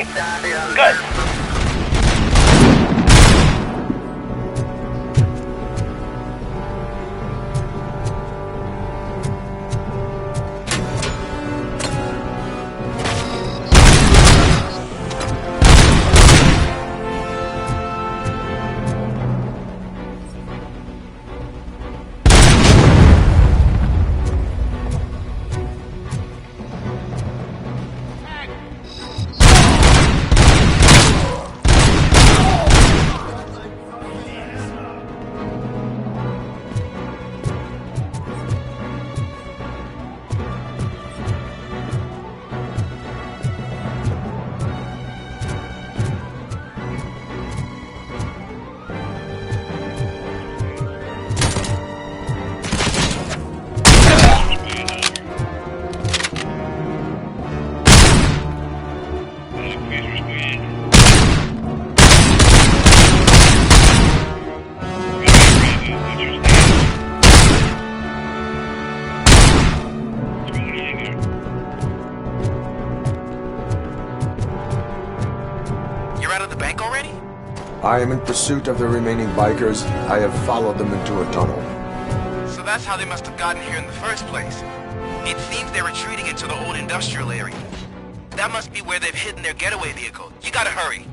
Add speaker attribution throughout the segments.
Speaker 1: me? Good.
Speaker 2: I am in pursuit of the remaining bikers. I have followed them into a tunnel.
Speaker 3: So that's how they must have gotten here in the first place. It seems they're retreating into the old industrial area. That must be where they've hidden their getaway vehicle. You gotta hurry.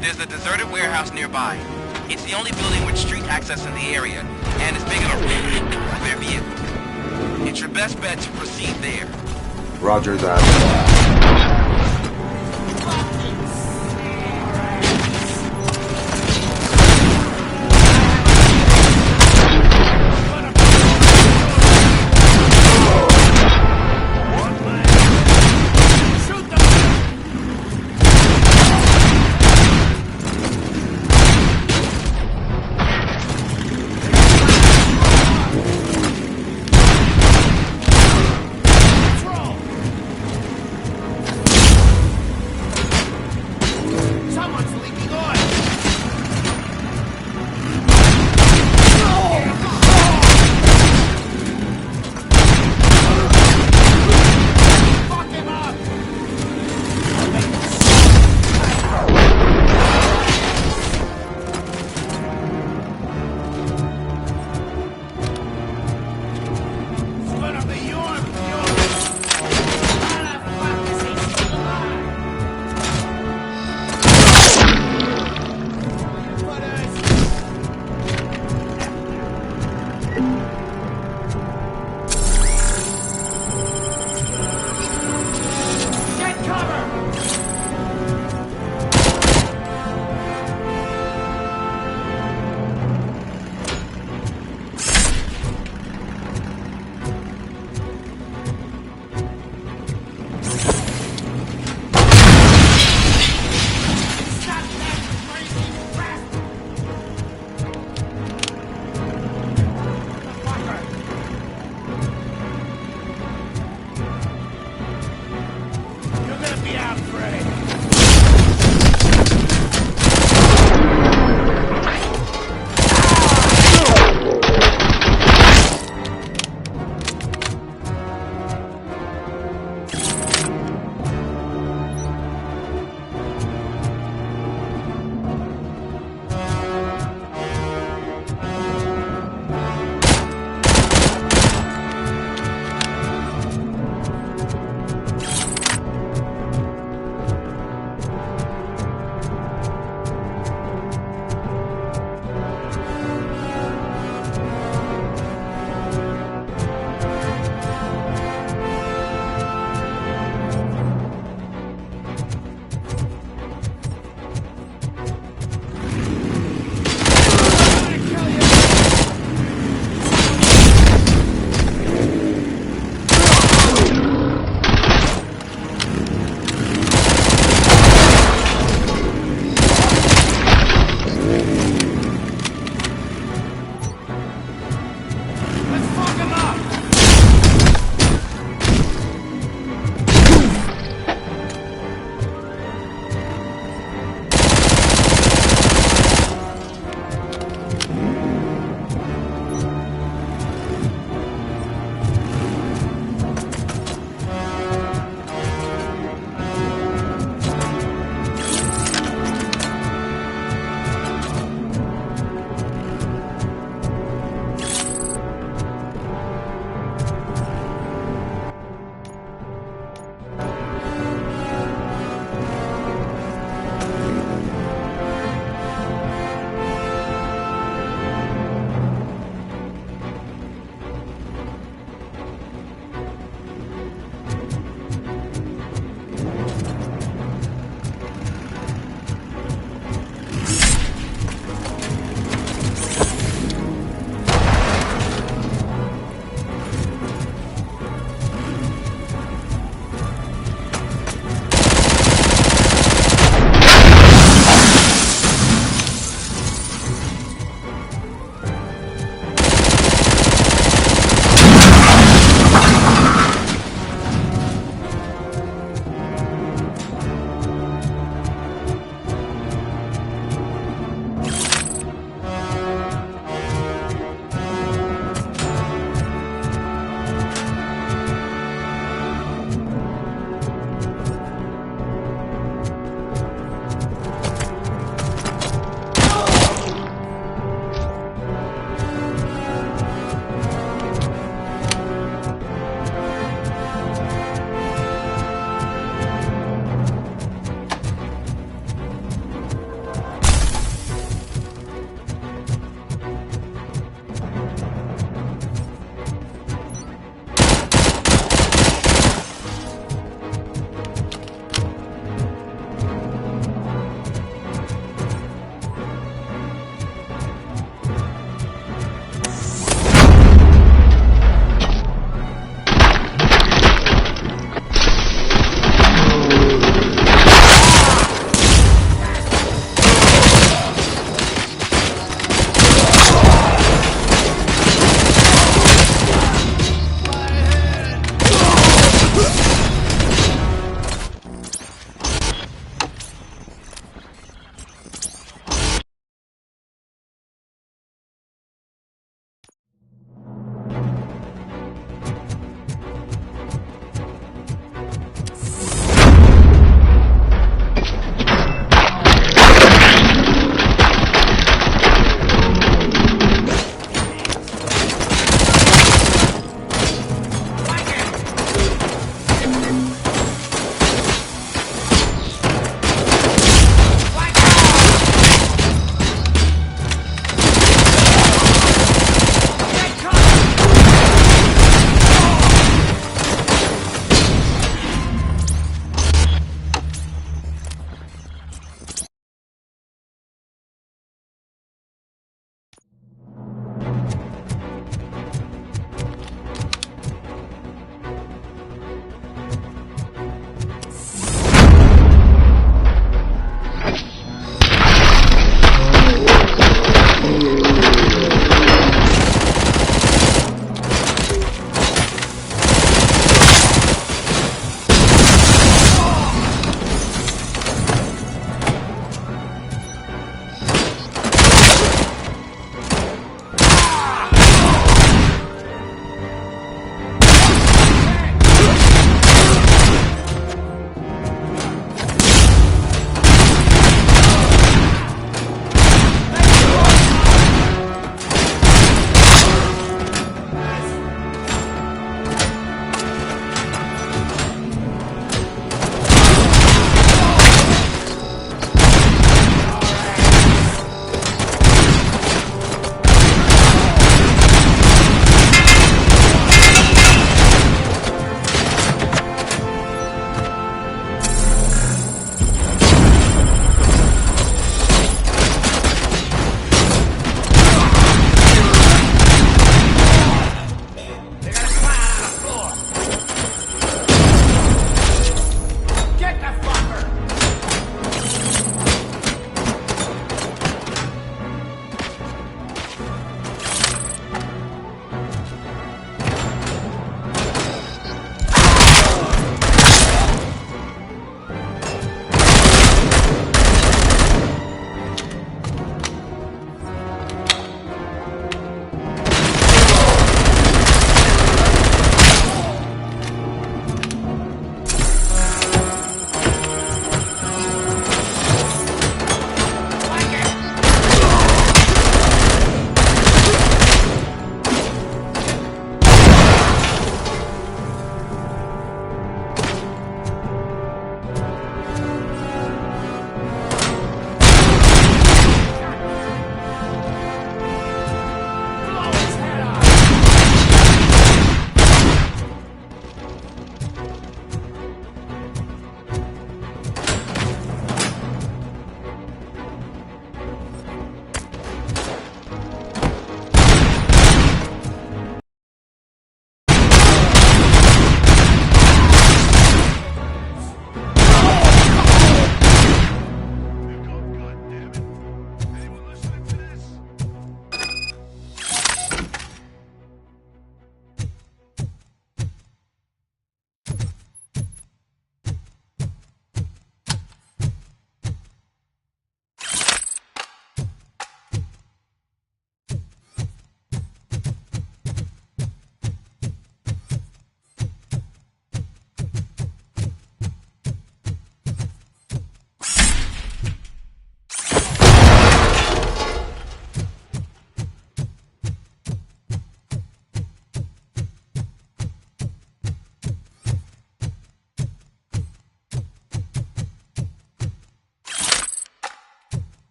Speaker 3: There's a deserted warehouse nearby. It's the only building with street access in the area, and it's big enough for their vehicle. It's your best bet to proceed there.
Speaker 2: Roger that.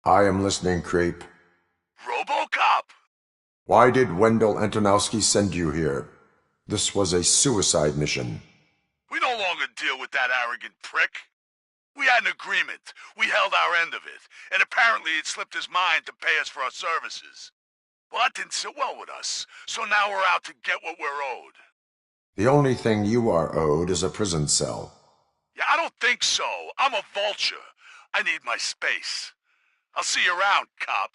Speaker 2: I am listening, creep.
Speaker 1: Robocop!
Speaker 2: Why did Wendell Antonowski send you here? This was a suicide mission.
Speaker 1: We no longer deal with that arrogant prick. We had an agreement. We held our end of it, and apparently it slipped his mind to pay us for our services. Well, that didn't sit well with us, so now we're out to get what we're owed.
Speaker 2: The only thing you are owed is a prison cell.
Speaker 1: Yeah, I don't think so. I'm a vulture. I need my space. I'll see you around, cop.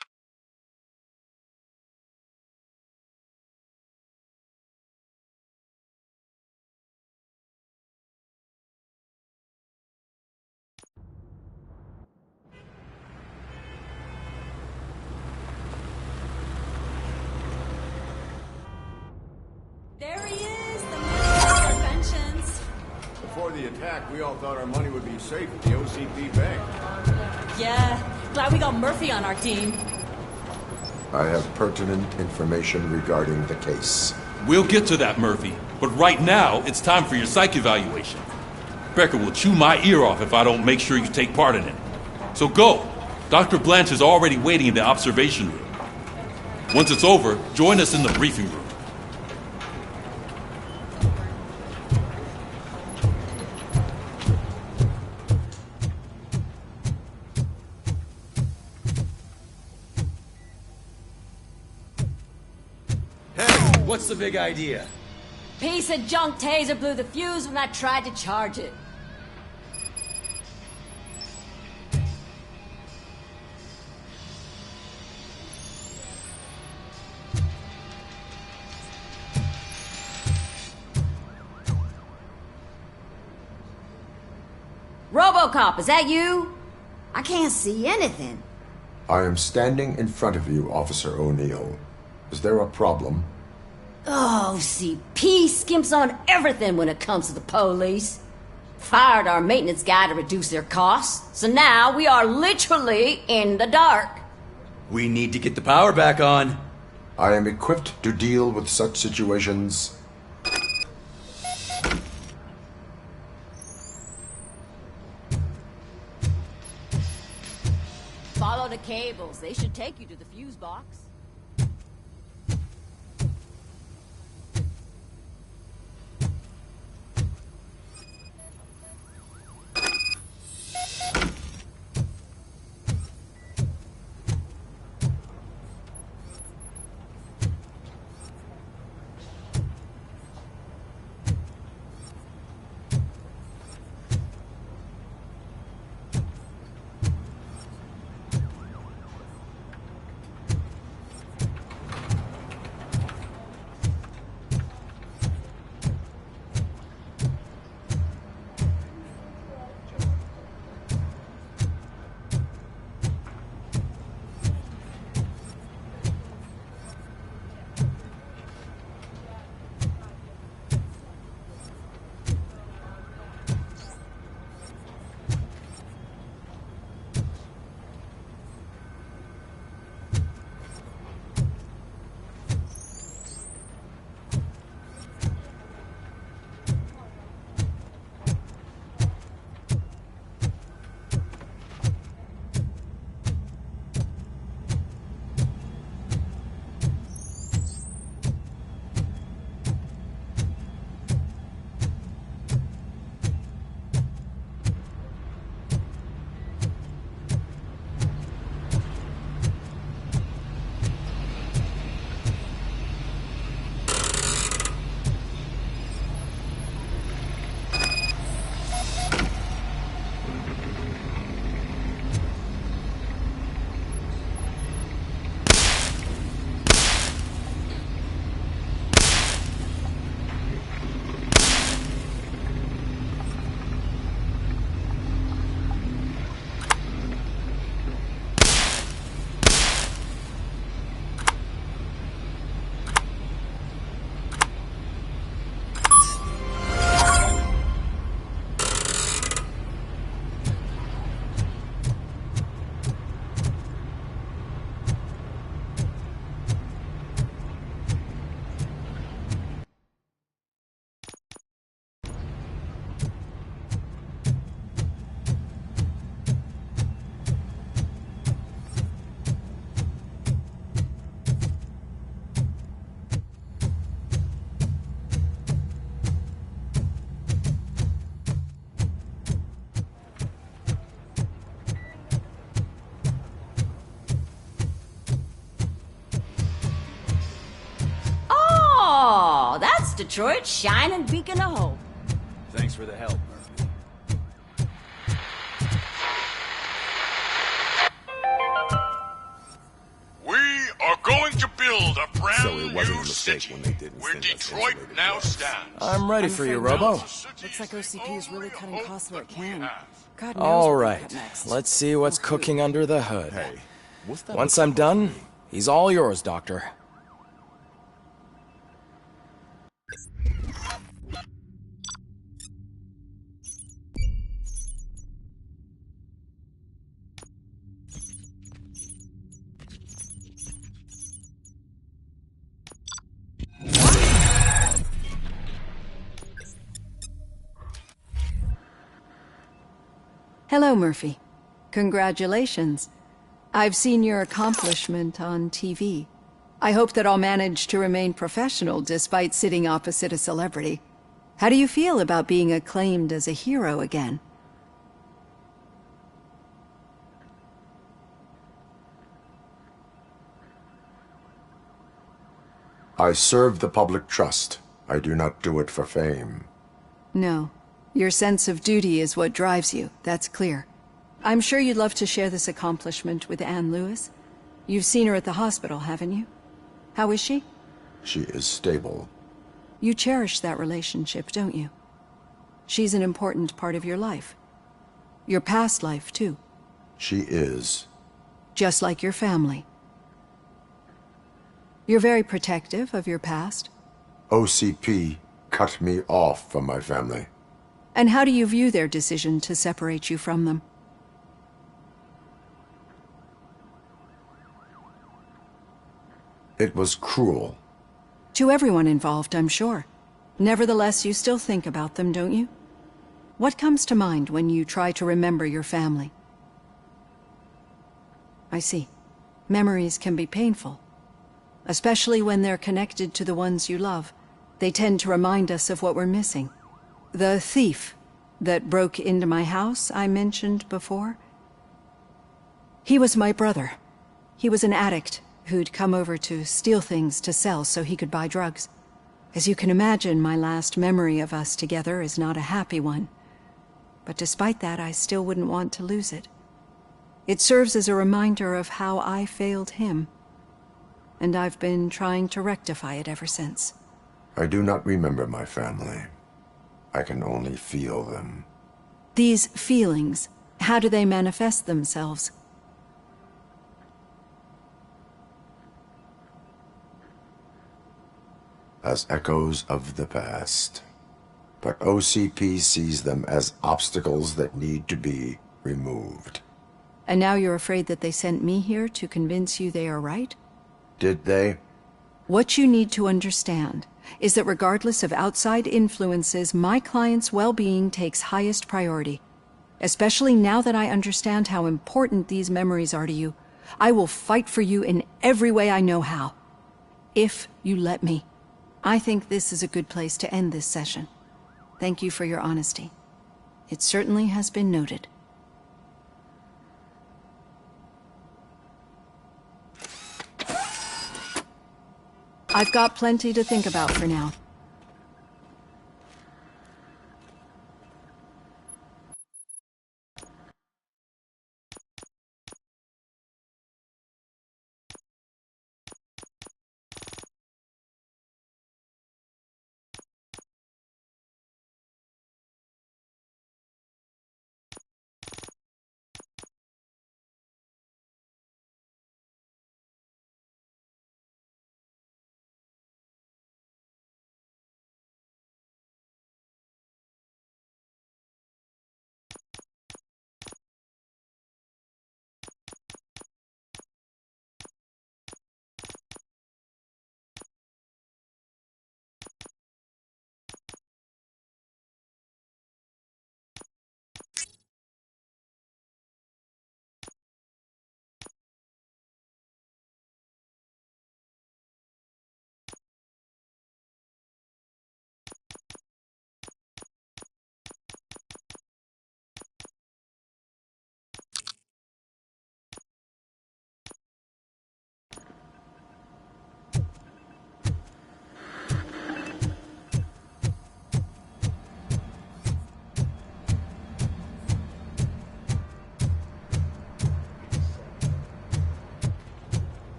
Speaker 4: There he is, the man of conventions.
Speaker 5: Before the attack, we all thought our money would be safe at the OCP bank.
Speaker 4: Yeah, glad we got Murphy on our team.
Speaker 2: I have pertinent information regarding the case.
Speaker 6: We'll get to that, Murphy. But right now, it's time for your psych evaluation. Becker will chew my ear off if I don't make sure you take part in it. So go. Dr. Blanche is already waiting in the observation room. Once it's over, join us in the briefing room.
Speaker 7: What's the big idea?
Speaker 4: Piece of junk taser blew the fuse when I tried to charge it. Robocop, is that you?
Speaker 8: I can't see anything.
Speaker 2: I am standing in front of you, Officer O'Neill. Is there a problem?
Speaker 4: Oh, CP skimps on everything when it comes to the police. Fired our maintenance guy to reduce their costs, so now we are literally in the dark.
Speaker 7: We need to get the power back on.
Speaker 2: I am equipped to deal with such situations.
Speaker 4: Follow the cables. They should take you to the fuse box. That's Detroit's shining beacon of hope.
Speaker 5: Thanks for the help, Murphy.
Speaker 1: We are going to build a brand
Speaker 9: So it wasn't a
Speaker 1: new
Speaker 9: mistake
Speaker 1: city
Speaker 9: when they didn't
Speaker 1: where
Speaker 9: send us
Speaker 1: Detroit
Speaker 9: insulated
Speaker 1: now
Speaker 9: walls.
Speaker 1: stands.
Speaker 10: I'm ready for you, Robo.
Speaker 1: Looks
Speaker 11: like OCP is really cutting costs where it can. God knows
Speaker 10: All
Speaker 11: what they
Speaker 10: right,
Speaker 11: cut next.
Speaker 10: let's see what's cooking under the hood.
Speaker 9: Hey, what's that?
Speaker 10: Once I'm done, he's all yours, Doctor.
Speaker 11: Hello, Murphy. Congratulations. I've seen your accomplishment on TV. I hope that I'll manage to remain professional despite sitting opposite a celebrity. How do you feel about being acclaimed as a hero again?
Speaker 2: I serve the public trust. I do not do it for fame.
Speaker 11: No. Your sense of duty is what drives you, that's clear. I'm sure you'd love to share this accomplishment with Anne Lewis. You've seen her at the hospital, haven't you? How is she?
Speaker 2: She is stable.
Speaker 11: You cherish that relationship, don't you? She's an important part of your life. Your past life, too.
Speaker 2: She is.
Speaker 11: Just like your family. You're very protective of your past.
Speaker 2: OCP cut me off from my family.
Speaker 11: And how do you view their decision to separate you from them?
Speaker 2: It was cruel.
Speaker 11: To everyone involved, I'm sure. Nevertheless, you still think about them, don't you? What comes to mind when you try to remember your family? I see. Memories can be painful. Especially when they're connected to the ones you love. They tend to remind us of what we're missing. The thief that broke into my house I mentioned before? He was my brother. He was an addict who'd come over to steal things to sell so he could buy drugs. As you can imagine, my last memory of us together is not a happy one. But despite that, I still wouldn't want to lose it. It serves as a reminder of how I failed him. And I've been trying to rectify it ever since.
Speaker 2: I do not remember my family. I can only feel them.
Speaker 11: These feelings, how do they manifest themselves?
Speaker 2: As echoes of the past. But OCP sees them as obstacles that need to be removed.
Speaker 11: And now you're afraid that they sent me here to convince you they are right?
Speaker 2: Did they?
Speaker 11: What you need to understand is that regardless of outside influences, my client's well-being takes highest priority. Especially now that I understand how important these memories are to you. I will fight for you in every way I know how. If you let me. I think this is a good place to end this session. Thank you for your honesty. It certainly has been noted. I've got plenty to think about for now.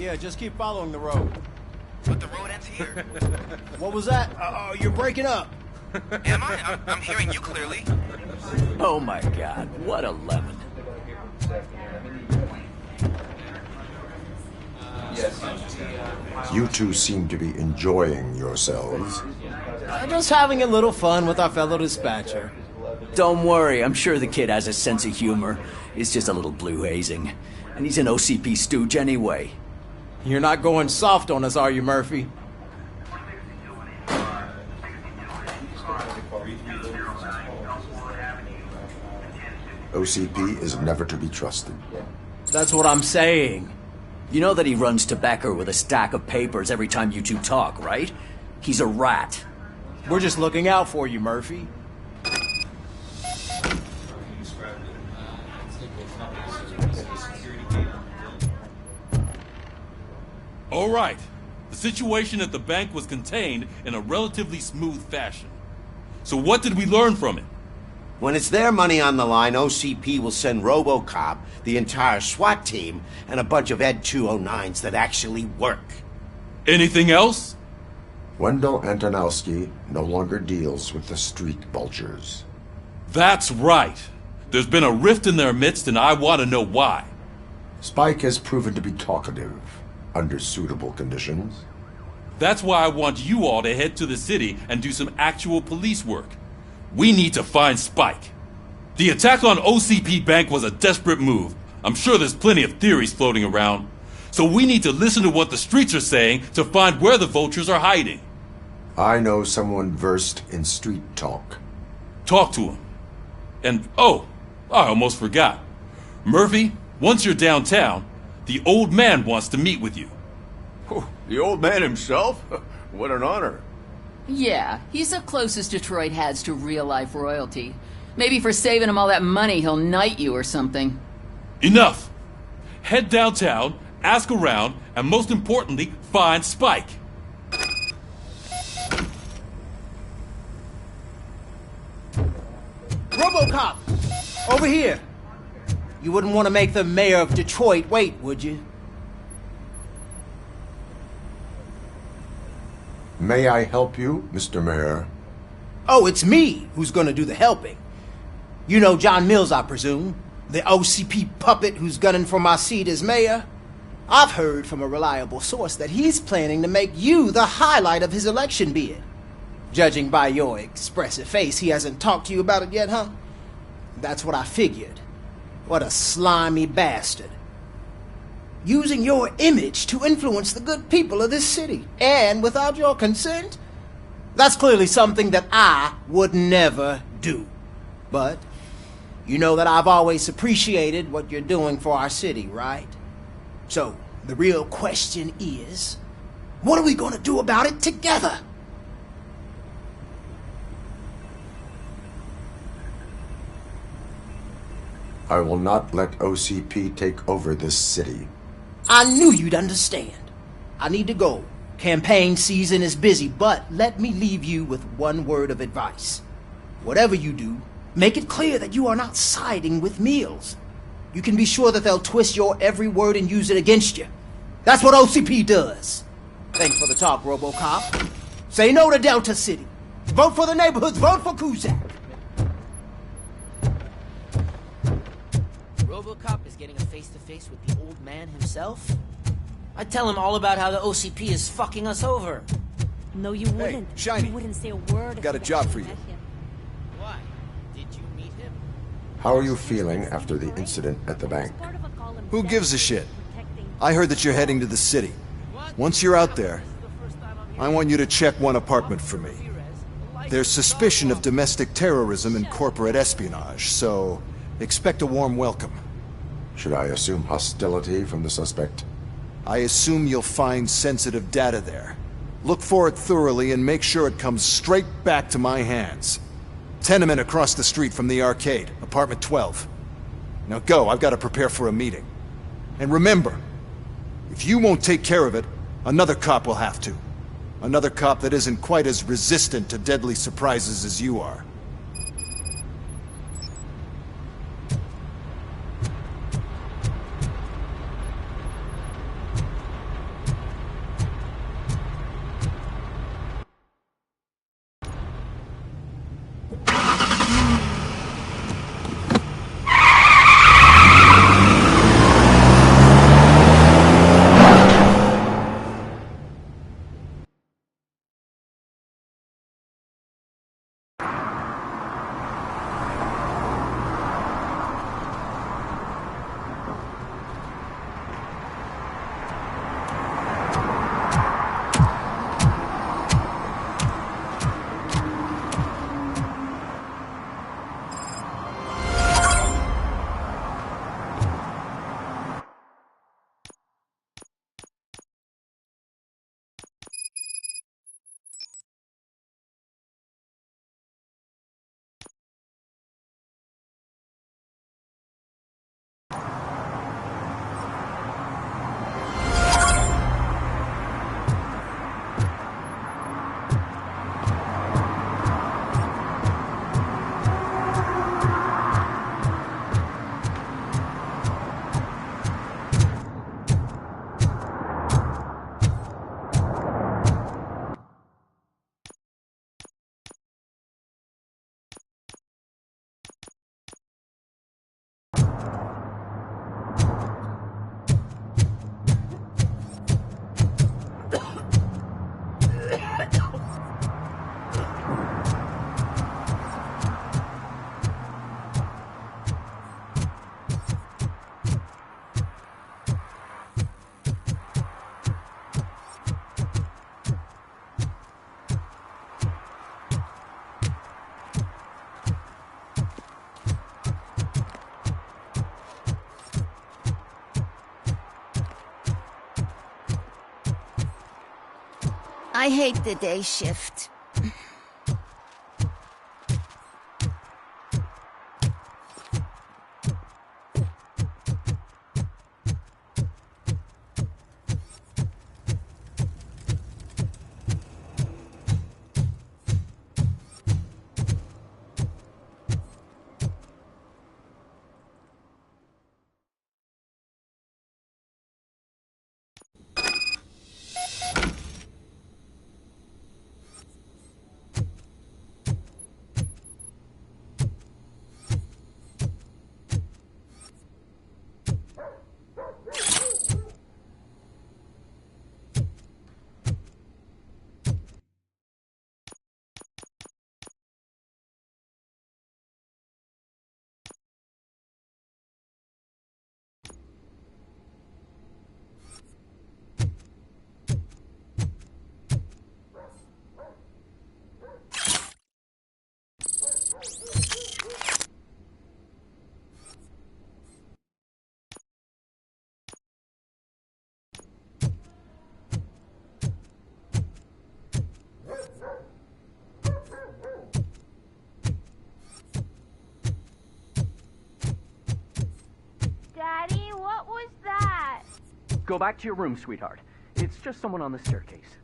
Speaker 5: Yeah, just keep following the road.
Speaker 3: But the road ends here.
Speaker 5: What was that? You're breaking up.
Speaker 3: Am I? I'm hearing you clearly.
Speaker 9: Oh my god, what a lemon.
Speaker 2: You two seem to be enjoying yourselves.
Speaker 5: Just having a little fun with our fellow dispatcher.
Speaker 9: Don't worry, I'm sure the kid has a sense of humor. It's just a little blue hazing. And he's an OCP stooge anyway.
Speaker 5: You're not going soft on us, are you, Murphy?
Speaker 2: OCP is never to be trusted.
Speaker 5: That's what I'm saying.
Speaker 9: You know that he runs to Becker with a stack of papers every time you two talk, right? He's a rat.
Speaker 5: We're just looking out for you, Murphy.
Speaker 6: All right. The situation at the bank was contained in a relatively smooth fashion. So what did we learn from it?
Speaker 12: When it's their money on the line, OCP will send Robocop, the entire SWAT team, and a bunch of Ed 209s that actually work.
Speaker 6: Anything else?
Speaker 2: Wendell Antonowski no longer deals with the street vultures.
Speaker 6: That's right. There's been a rift in their midst, and I want to know why.
Speaker 2: Spike has proven to be talkative, under suitable conditions.
Speaker 6: That's why I want you all to head to the city and do some actual police work. We need to find Spike. The attack on OCP Bank was a desperate move. I'm sure there's plenty of theories floating around. So we need to listen to what the streets are saying to find where the vultures are hiding.
Speaker 2: I know someone versed in street talk.
Speaker 6: Talk to him. And, oh, I almost forgot. Murphy, once you're downtown, the old man wants to meet with you.
Speaker 5: Oh, the old man himself? What an honor.
Speaker 13: Yeah, he's the closest Detroit has to real-life royalty. Maybe for saving him all that money, he'll knight you or something.
Speaker 6: Enough! Head downtown, ask around, and most importantly, find Spike.
Speaker 5: Robocop! Over here! You wouldn't want to make the mayor of Detroit wait, would you?
Speaker 2: May I help you, Mr. Mayor?
Speaker 5: Oh, it's me who's gonna do the helping. You know John Mills, I presume? The OCP puppet who's gunning for my seat as mayor? I've heard from a reliable source that he's planning to make you the highlight of his election bid. Judging by your expressive face, he hasn't talked to you about it yet, huh? That's what I figured. What a slimy bastard. Using your image to influence the good people of this city, and without your consent? That's clearly something that I would never do. But you know that I've always appreciated what you're doing for our city, right? So, the real question is, what are we gonna do about it together?
Speaker 2: I will not let OCP take over this city.
Speaker 5: I knew you'd understand. I need to go. Campaign season is busy, but let me leave you with one word of advice. Whatever you do, make it clear that you are not siding with Mills. You can be sure that they'll twist your every word and use it against you. That's what OCP does. Thanks for the talk, Robocop. Say no to Delta City. Vote for the neighborhoods. Vote for Kuzak.
Speaker 14: Robocop is getting a face-to-face with the old man himself? I'd tell him all about how the OCP is fucking us over.
Speaker 15: No, you wouldn't.
Speaker 5: Hey, Shiny.
Speaker 15: You wouldn't say a word.
Speaker 5: Got a job for you.
Speaker 14: Why? Did you meet him?
Speaker 2: How are you feeling after the incident at the bank?
Speaker 16: Who gives a shit? I heard that you're heading to the city. Once you're out there, I want you to check one apartment for me. There's suspicion of domestic terrorism and corporate espionage, so expect a warm welcome.
Speaker 2: Should I assume hostility from the suspect?
Speaker 16: I assume you'll find sensitive data there. Look for it thoroughly and make sure it comes straight back to my hands. Tenement across the street from the arcade, apartment 12. Now go, I've got to prepare for a meeting. And remember, if you won't take care of it, another cop will have to. Another cop that isn't quite as resistant to deadly surprises as you are.
Speaker 8: I hate the day shift.
Speaker 17: Daddy, what was that?
Speaker 18: Go back to your room, sweetheart. It's just someone on the staircase.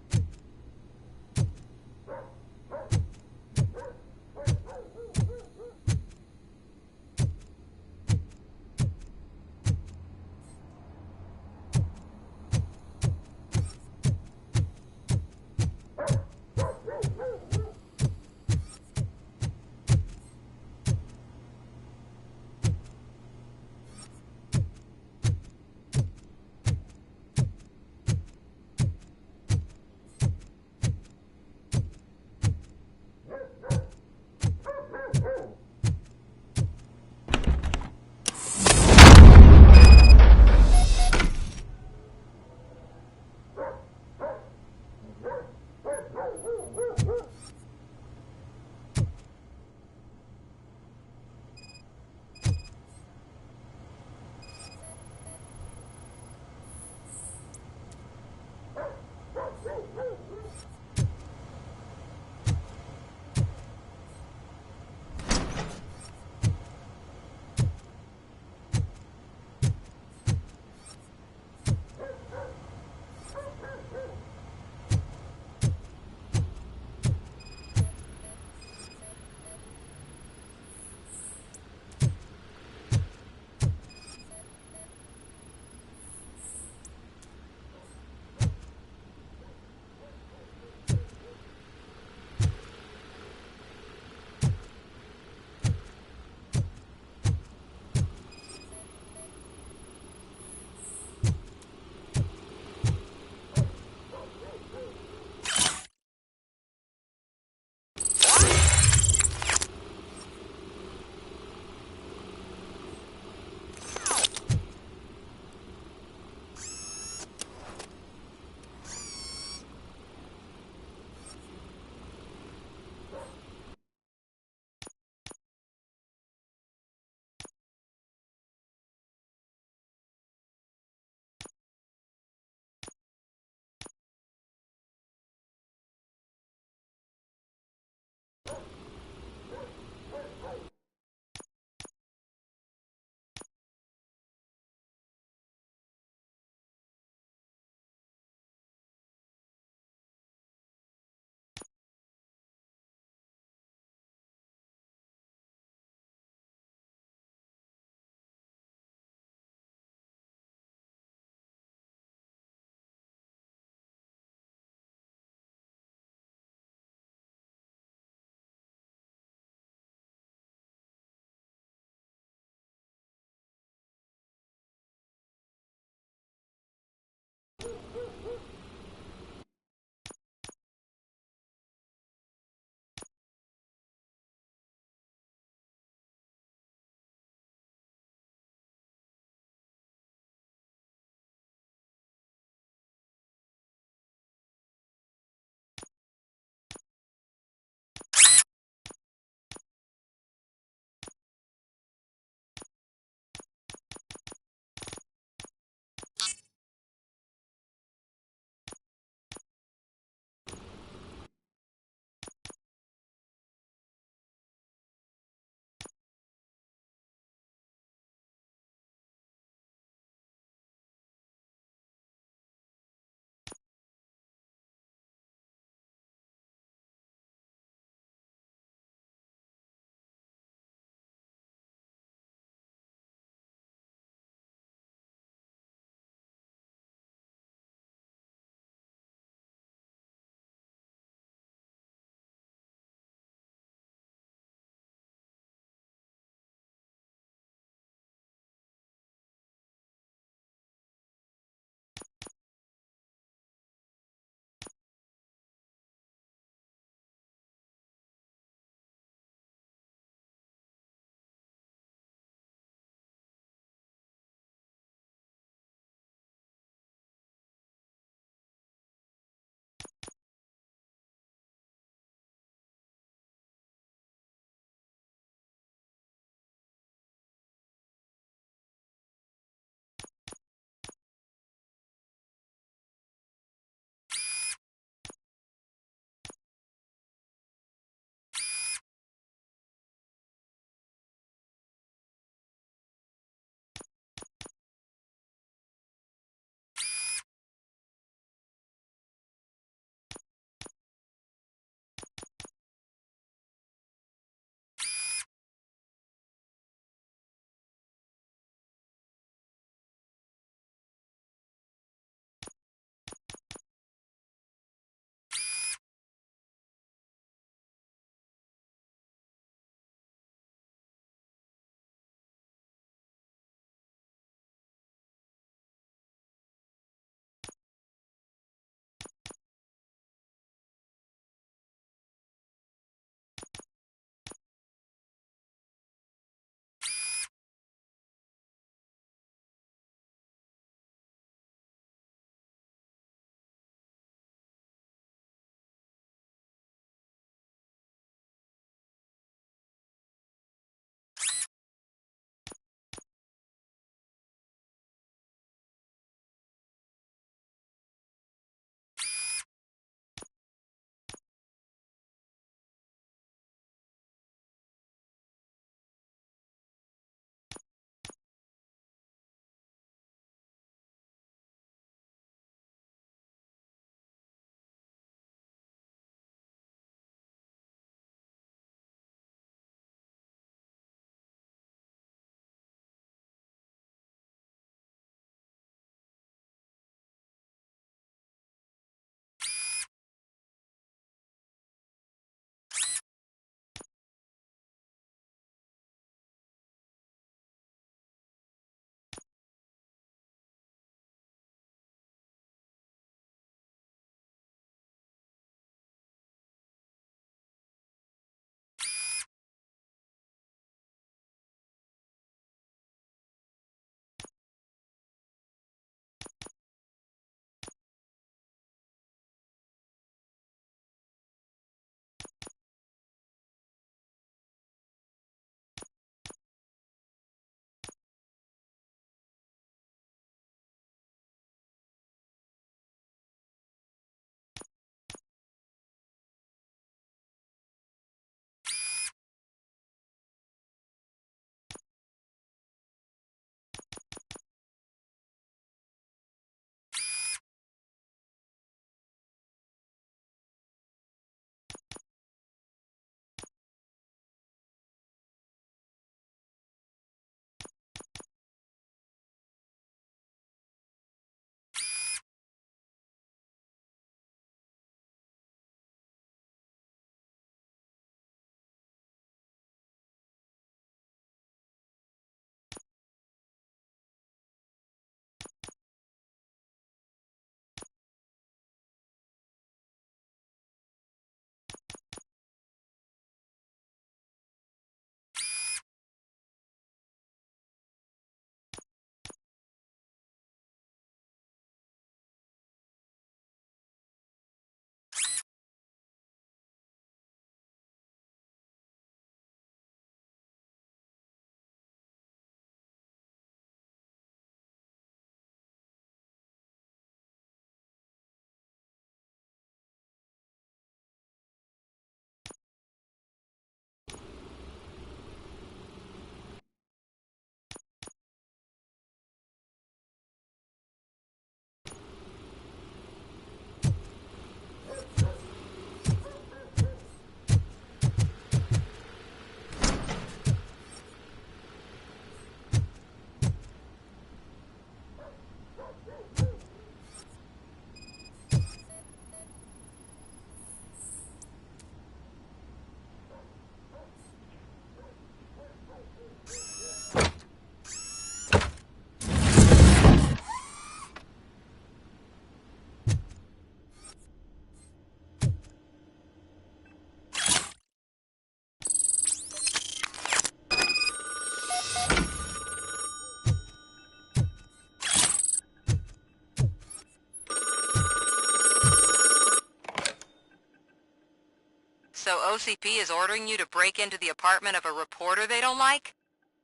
Speaker 19: So OCP is ordering you to break into the apartment of a reporter they don't like?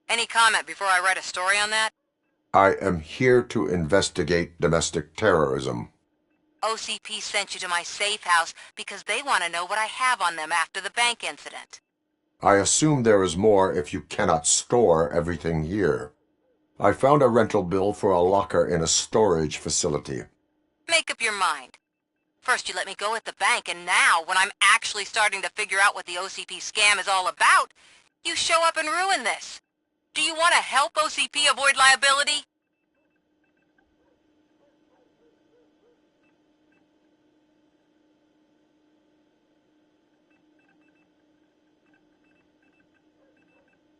Speaker 19: Any comment before I write a story on that?
Speaker 2: I am here to investigate domestic terrorism.
Speaker 19: OCP sent you to my safe house because they want to know what I have on them after the bank incident.
Speaker 2: I assume there is more if you cannot store everything here. I found a rental bill for a locker in a storage facility.
Speaker 19: Make up your mind. First you let me go at the bank, and now, when I'm actually starting to figure out what the OCP scam is all about, you show up and ruin this. Do you want to help OCP avoid liability?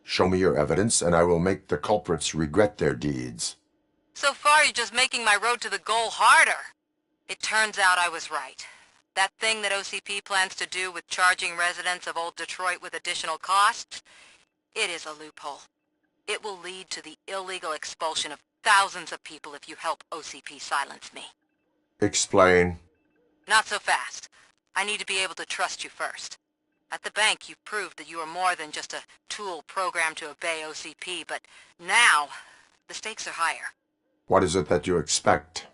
Speaker 2: Show me your evidence, and I will make the culprits regret their deeds.
Speaker 19: So far, you're just making my road to the goal harder. It turns out I was right. That thing that OCP plans to do with charging residents of Old Detroit with additional costs, it is a loophole. It will lead to the illegal expulsion of thousands of people if you help OCP silence me.
Speaker 2: Explain.
Speaker 19: Not so fast. I need to be able to trust you first. At the bank, you've proved that you are more than just a tool programmed to obey OCP, but now, the stakes are higher.
Speaker 2: What is it that you expect?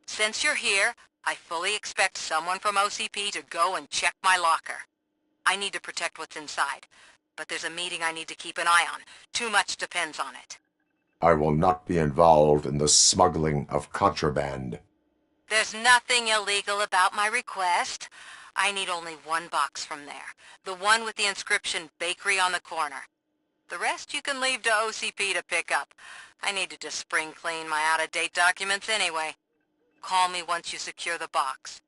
Speaker 19: Since you're here, I fully expect someone from OCP to go and check my locker. I need to protect what's inside, but there's a meeting I need to keep an eye on. Too much depends on it.
Speaker 2: I will not be involved in the smuggling of contraband.
Speaker 19: There's nothing illegal about my request. I need only one box from there. The one with the inscription Bakery on the corner. The rest you can leave to OCP to pick up. I needed to spring clean my out-of-date documents anyway. Call me once you secure the box.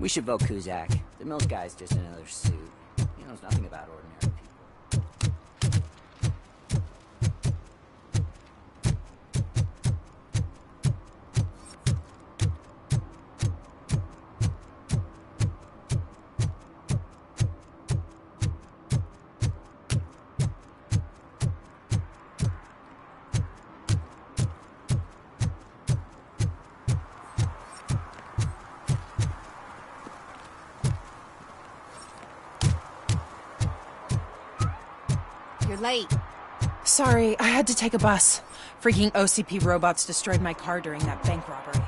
Speaker 20: We should vote Kuzak. The Mills guy's just in another suit. He knows nothing about ordinary people.
Speaker 21: You're late. Sorry, I had to take a bus. Freaking OCP robots destroyed my car during that bank robbery.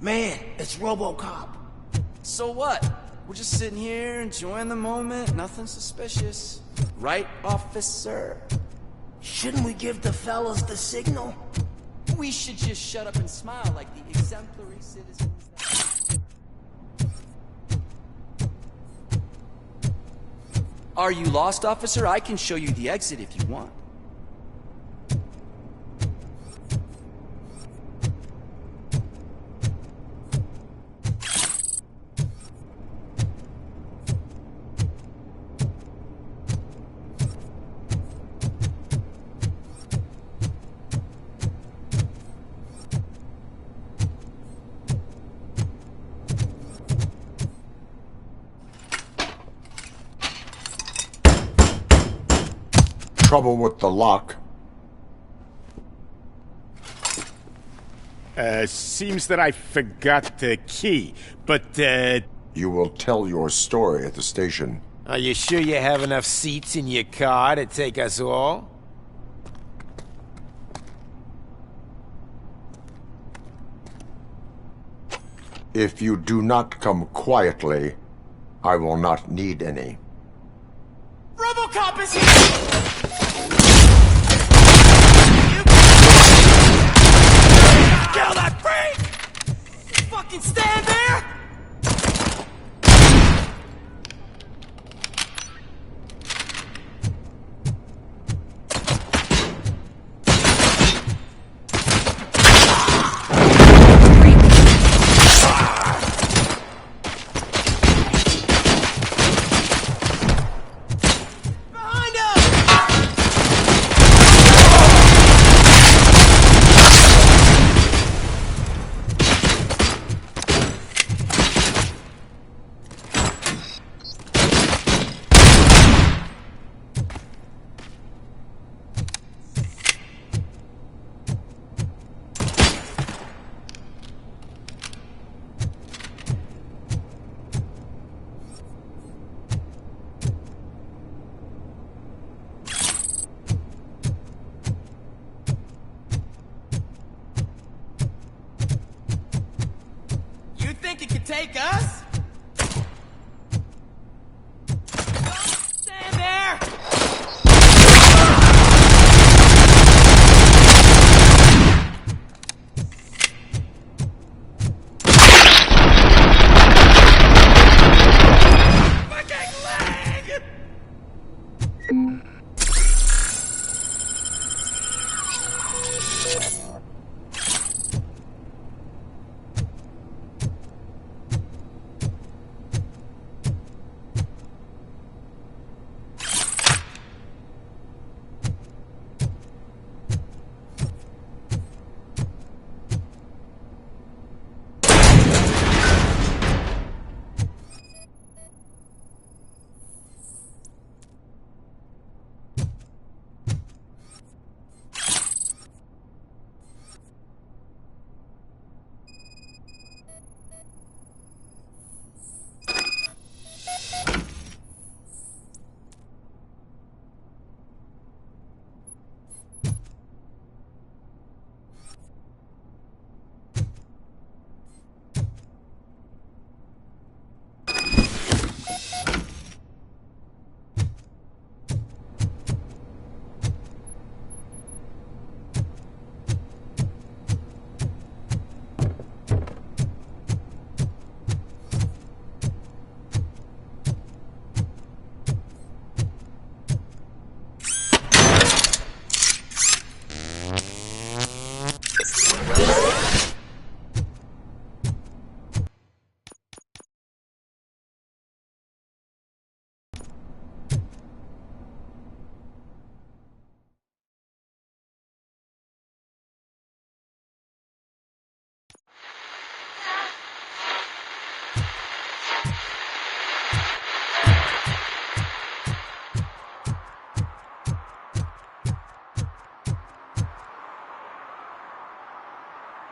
Speaker 5: Man, it's Robocop.
Speaker 10: So what? We're just sitting here enjoying the moment. Nothing suspicious. Right, officer?
Speaker 5: Shouldn't we give the fellas the signal?
Speaker 10: We should just shut up and smile like the exemplary citizens that... Are you lost, officer? I can show you the exit if you want.
Speaker 2: Trouble with the lock.
Speaker 7: Seems that I forgot the key, but,
Speaker 2: You will tell your story at the station.
Speaker 22: Are you sure you have enough seats in your car to take us all?
Speaker 2: If you do not come quietly, I will not need any.
Speaker 14: Robocop is here! Kill that freak! Fucking stand there! Think it could take us? Stand there! Fucking leg!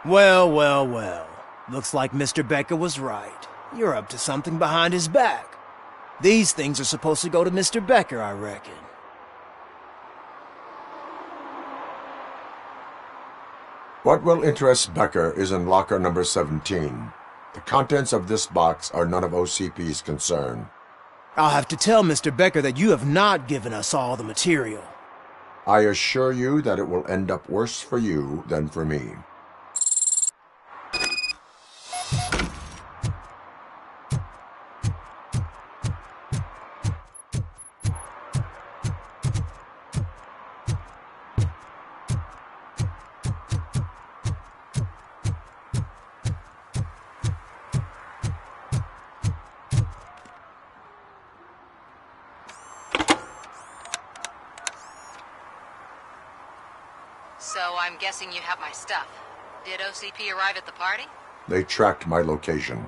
Speaker 5: Well, well, well. Looks like Mr. Becker was right. You're up to something behind his back. These things are supposed to go to Mr. Becker, I reckon.
Speaker 2: What will interest Becker is in locker number 17. The contents of this box are none of OCP's concern.
Speaker 5: I'll have to tell Mr. Becker that you have not given us all the material.
Speaker 2: I assure you that it will end up worse for you than for me.
Speaker 19: So I'm guessing you have my stuff. Did OCP arrive at the party?
Speaker 2: They tracked my location.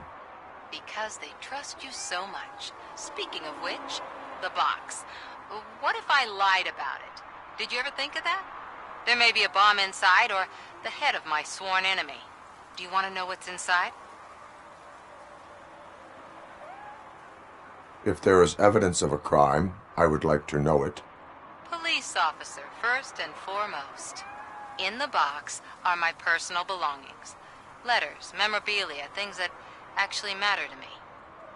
Speaker 19: Because they trust you so much. Speaking of which, the box. What if I lied about it? Did you ever think of that? There may be a bomb inside, or the head of my sworn enemy. Do you want to know what's inside?
Speaker 2: If there is evidence of a crime, I would like to know it.
Speaker 19: Police officer, first and foremost. In the box are my personal belongings. Letters, memorabilia, things that actually matter to me.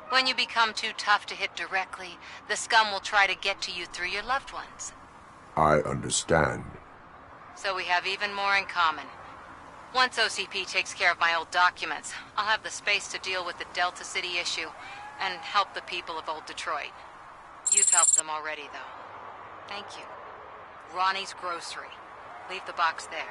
Speaker 19: When you become too tough to hit directly, the scum will try to get to you through your loved ones.
Speaker 2: I understand.
Speaker 19: So we have even more in common. Once OCP takes care of my old documents, I'll have the space to deal with the Delta City issue and help the people of Old Detroit. You've helped them already, though. Thank you. Ronnie's Grocery. Leave the box there.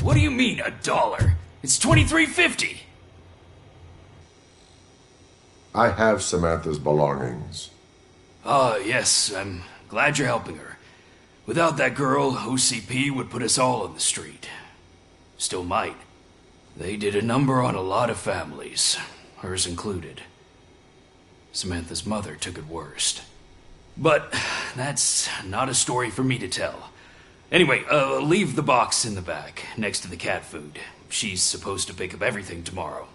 Speaker 1: What do you mean, $1? It's $23.50.
Speaker 2: I have Samantha's belongings.
Speaker 1: Ah, yes, I'm glad you're helping her. Without that girl, OCP would put us all on the street. Still might. They did a number on a lot of families, hers included. Samantha's mother took it worst. But that's not a story for me to tell. Anyway, leave the box in the back, next to the cat food. She's supposed to pick up everything tomorrow.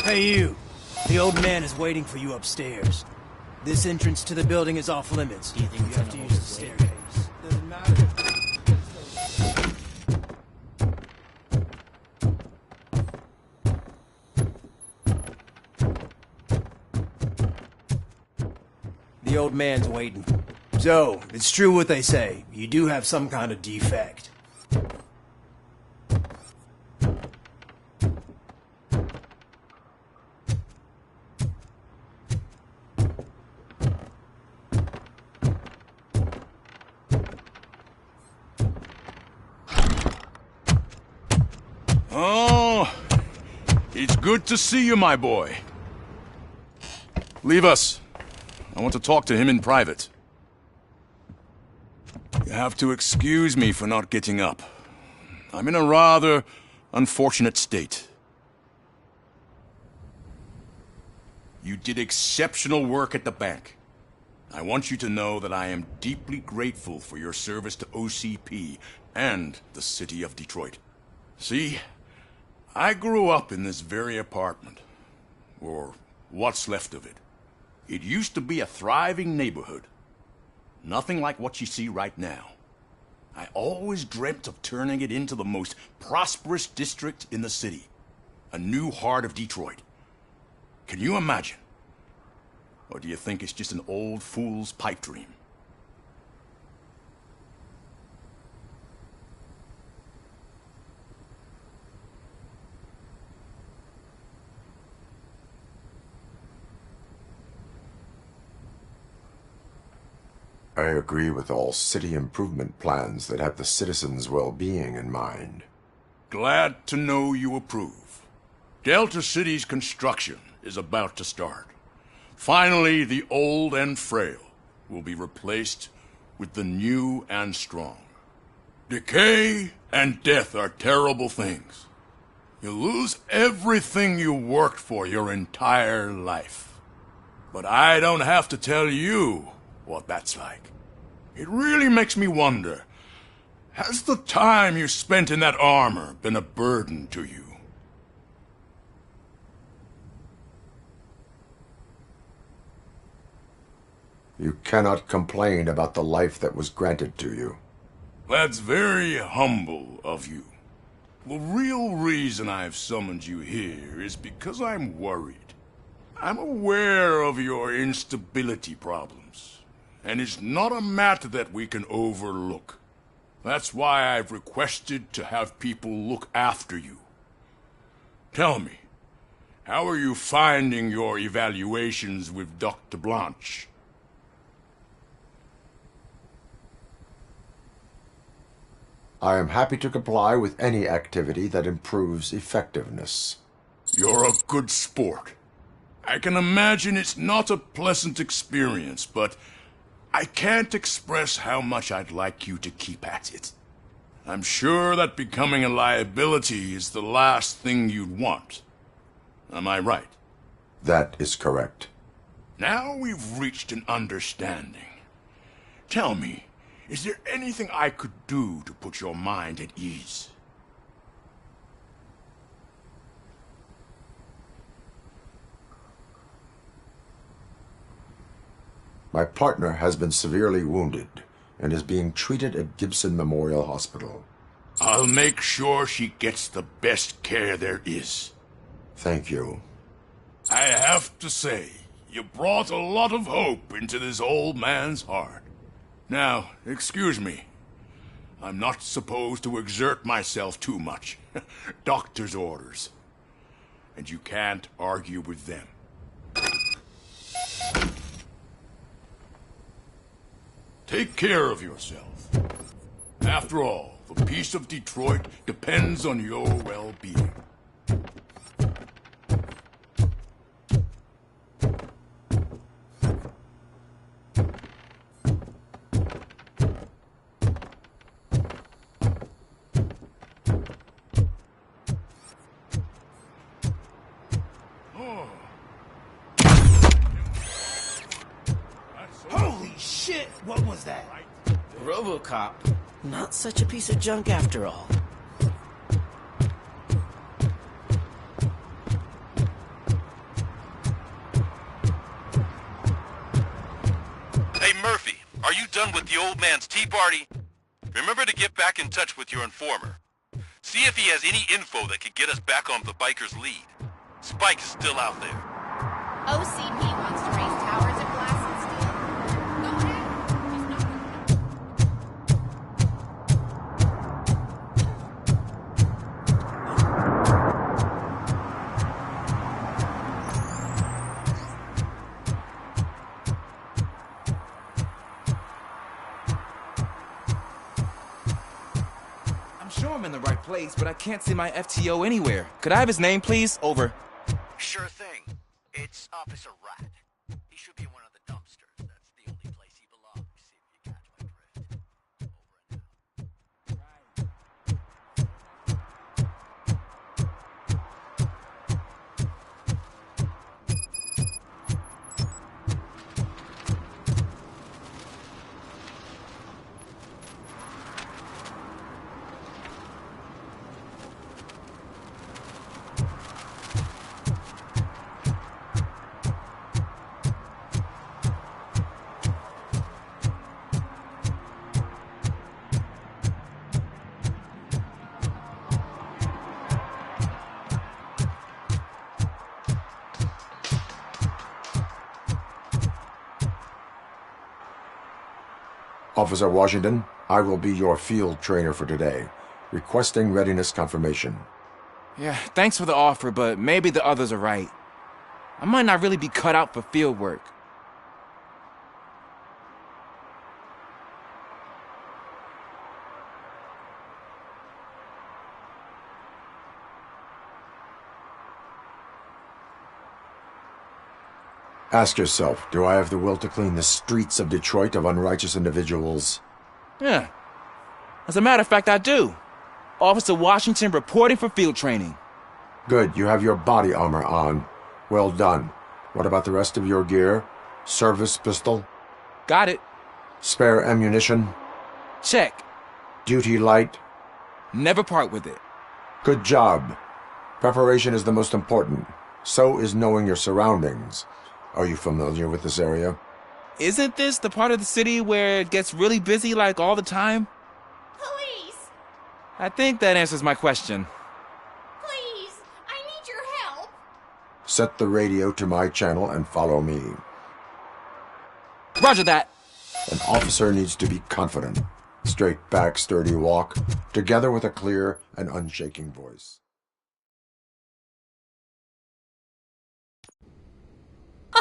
Speaker 5: Hey you, the old man is waiting for you upstairs. This entrance to the building is off limits. Do you think you have to use the staircase? Doesn't matter. the old man's waiting. So, it's true what they say. You do have some kind of defect.
Speaker 4: Oh, it's good to see you, my boy. Leave us. I want to talk to him in private. You have to excuse me for not getting up. I'm in a rather unfortunate state. You did exceptional work at the bank. I want you to know that I am deeply grateful for your service to OCP and the city of Detroit. See, I grew up in this very apartment, or what's left of it. It used to be a thriving neighborhood. Nothing like what you see right now. I always dreamt of turning it into the most prosperous district in the city. A new heart of Detroit. Can you imagine? Or do you think it's just an old fool's pipe dream?
Speaker 2: I agree with all city improvement plans that have the citizens' well-being in mind.
Speaker 4: Glad to know you approve. Delta City's construction is about to start. Finally, the old and frail will be replaced with the new and strong. Decay and death are terrible things. You lose everything you worked for your entire life. But I don't have to tell you what that's like. It really makes me wonder, has the time you spent in that armor been a burden to you?
Speaker 2: You cannot complain about the life that was granted to you.
Speaker 4: That's very humble of you. The real reason I've summoned you here is because I'm worried. I'm aware of your instability problems, and it's not a matter that we can overlook. That's why I've requested to have people look after you. Tell me, how are you finding your evaluations with Dr. Blanche?
Speaker 2: I am happy to comply with any activity that improves effectiveness.
Speaker 4: You're a good sport. I can imagine it's not a pleasant experience, but I can't express how much I'd like you to keep at it. I'm sure that becoming a liability is the last thing you'd want. Am I right?
Speaker 2: That is correct.
Speaker 4: Now we've reached an understanding. Tell me, is there anything I could do to put your mind at ease?
Speaker 2: My partner has been severely wounded and is being treated at Gibson Memorial Hospital.
Speaker 4: I'll make sure she gets the best care there is.
Speaker 2: Thank you.
Speaker 4: I have to say, you brought a lot of hope into this old man's heart. Now, excuse me. I'm not supposed to exert myself too much. Doctor's orders. And you can't argue with them. Take care of yourself. After all, the peace of Detroit depends on your well-being.
Speaker 5: Holy shit! What was that?
Speaker 14: Robocop. Not such a piece of junk after all.
Speaker 6: Hey, Murphy, are you done with the old man's tea party? Remember to get back in touch with your informer. See if he has any info that could get us back on the biker's lead. Spike is still out there.
Speaker 17: OCP wants to raise towers of glass and steel?
Speaker 3: place, but I can't see my FTO anywhere. Could I have his name, please? Over.
Speaker 11: Sure thing. It's Officer Rat. He should be in one of the dumpsters. That's the only place he belongs, if you catch my drift.
Speaker 2: Officer Washington, I will be your field trainer for today. Requesting readiness confirmation.
Speaker 3: Yeah, thanks for the offer, but maybe the others are right. I might not really be cut out for field work.
Speaker 2: Ask yourself, do I have the will to clean the streets of Detroit of unrighteous individuals?
Speaker 3: Yeah. As a matter of fact, I do. Officer Washington reporting for field training.
Speaker 2: Good, you have your body armor on. Well done. What about the rest of your gear? Service pistol?
Speaker 3: Got it.
Speaker 2: Spare ammunition?
Speaker 3: Check.
Speaker 2: Duty light?
Speaker 3: Never part with it.
Speaker 2: Good job. Preparation is the most important. So is knowing your surroundings. Are you familiar with this area?
Speaker 3: Isn't this the part of the city where it gets really busy like all the time?
Speaker 23: Police!
Speaker 3: I think that answers my question.
Speaker 23: Please! I need your help!
Speaker 2: Set the radio to my channel and follow me.
Speaker 3: Roger that.
Speaker 2: An officer needs to be confident. Straight back, sturdy walk, together with a clear and unshaking voice.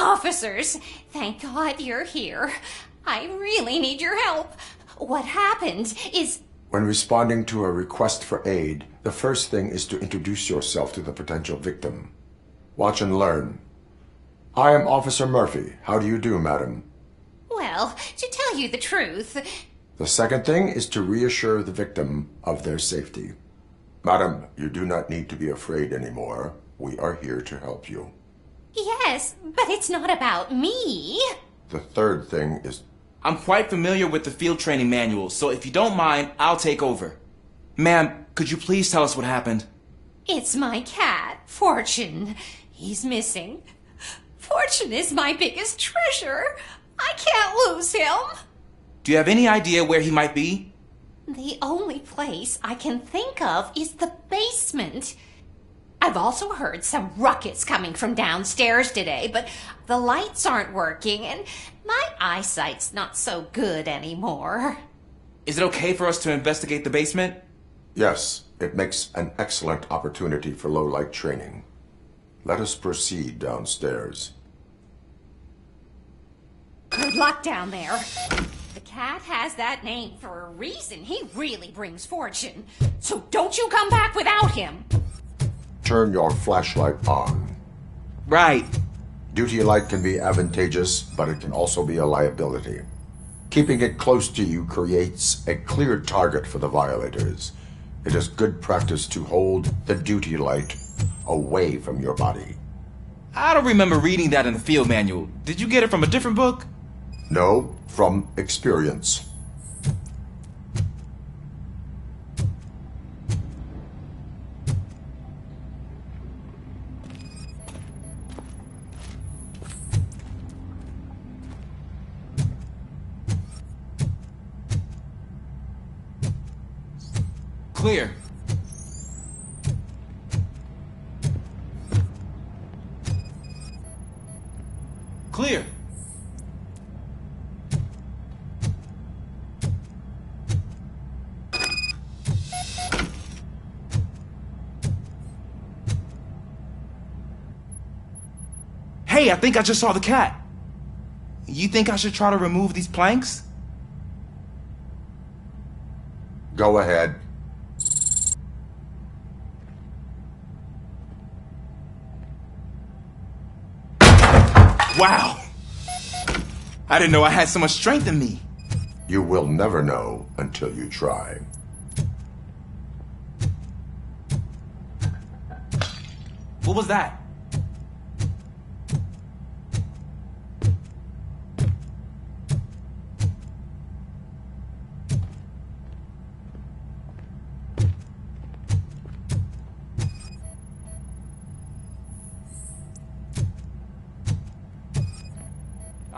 Speaker 23: Officers, thank God you're here. I really need your help. What happened is...
Speaker 2: When responding to a request for aid, the first thing is to introduce yourself to the potential victim. Watch and learn. I am Officer Murphy. How do you do, madam?
Speaker 23: Well, to tell you the truth...
Speaker 2: The second thing is to reassure the victim of their safety. Madam, you do not need to be afraid anymore. We are here to help you.
Speaker 23: Yes, but it's not about me.
Speaker 2: The third thing is...
Speaker 3: I'm quite familiar with the field training manual, so if you don't mind, I'll take over. Ma'am, could you please tell us what happened?
Speaker 23: It's my cat, Fortune. He's missing. Fortune is my biggest treasure. I can't lose him.
Speaker 3: Do you have any idea where he might be?
Speaker 23: The only place I can think of is the basement. I've also heard some ruckus coming from downstairs today, but the lights aren't working and my eyesight's not so good anymore.
Speaker 3: Is it okay for us to investigate the basement?
Speaker 2: Yes, it makes an excellent opportunity for low-light training. Let us proceed downstairs.
Speaker 23: Good luck down there. The cat has that name for a reason. He really brings fortune. So don't you come back without him.
Speaker 2: Turn your flashlight on.
Speaker 3: Right.
Speaker 2: Duty light can be advantageous, but it can also be a liability. Keeping it close to you creates a clear target for the violators. It is good practice to hold the duty light away from your body.
Speaker 3: I don't remember reading that in the field manual. Did you get it from a different book?
Speaker 2: No, from experience.
Speaker 3: Clear. Clear. Hey, I think I just saw the cat. You think I should try to remove these planks?
Speaker 2: Go ahead.
Speaker 3: Wow! I didn't know I had so much strength in me.
Speaker 2: You will never know until you try.
Speaker 3: What was that?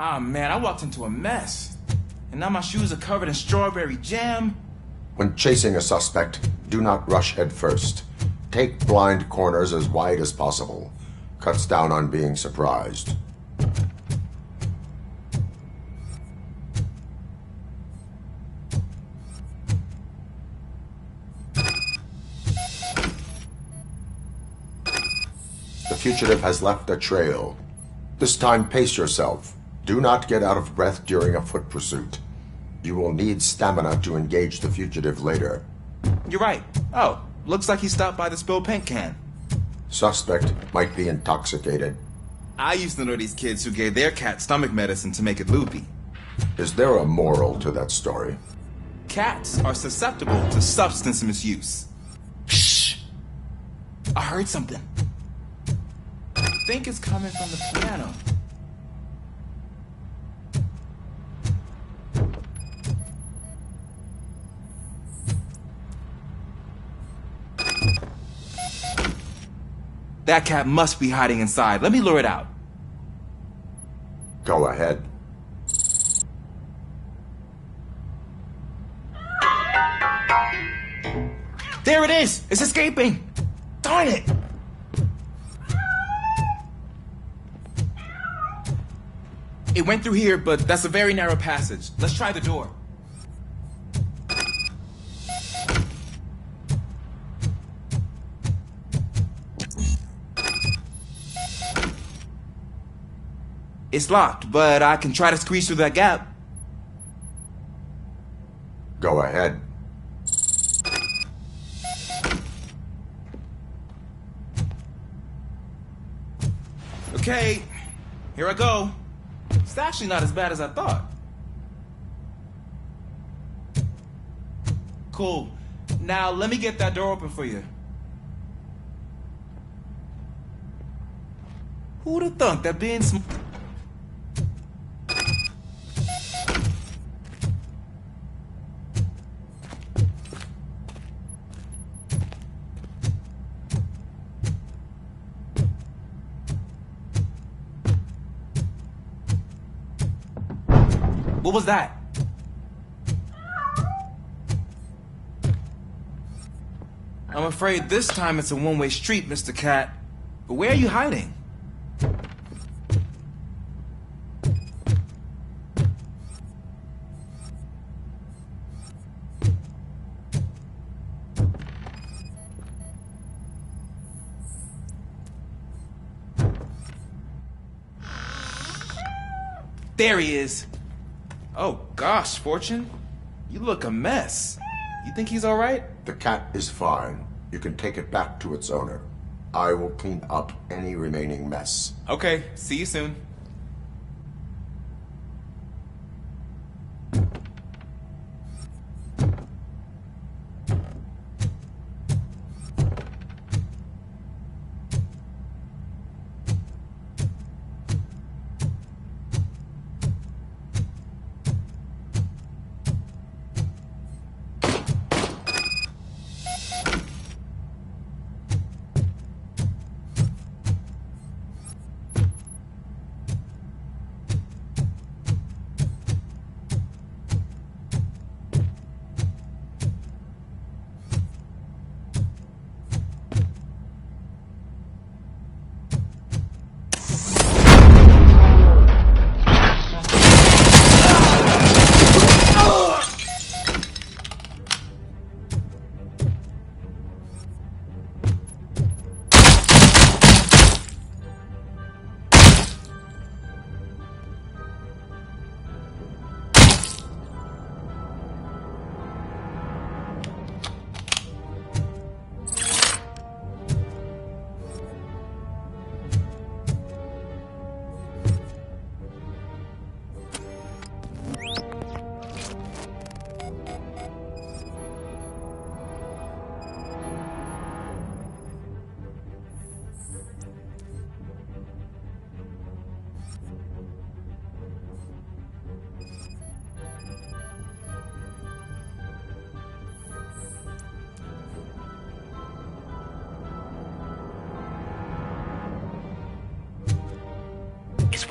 Speaker 3: Ah, man, I walked into a mess. And now my shoes are covered in strawberry jam.
Speaker 2: When chasing a suspect, do not rush head first. Take blind corners as wide as possible. Cuts down on being surprised. The fugitive has left a trail. This time, pace yourself. Do not get out of breath during a foot pursuit. You will need stamina to engage the fugitive later.
Speaker 3: You're right. Oh, looks like he stopped by the spilled paint can.
Speaker 2: Suspect might be intoxicated.
Speaker 3: I used to know these kids who gave their cat stomach medicine to make it loopy.
Speaker 2: Is there a moral to that story?
Speaker 3: Cats are susceptible to substance misuse. Shh! I heard something. I think it's coming from the piano. That cat must be hiding inside. Let me lure it out.
Speaker 2: Go ahead.
Speaker 3: There it is! It's escaping! Darn it! It went through here, but that's a very narrow passage. Let's try the door. It's locked, but I can try to squeeze through that gap.
Speaker 2: Go ahead.
Speaker 3: Okay, here I go. It's actually not as bad as I thought. Cool. Now let me get that door open for you. Who'd have thunk that being What was that? I'm afraid this time it's a one-way street, Mr. Cat. But where are you hiding? There he is. Oh gosh, Fortune. You look a mess. You think he's all right?
Speaker 2: The cat is fine. You can take it back to its owner. I will clean up any remaining mess.
Speaker 3: Okay, see you soon.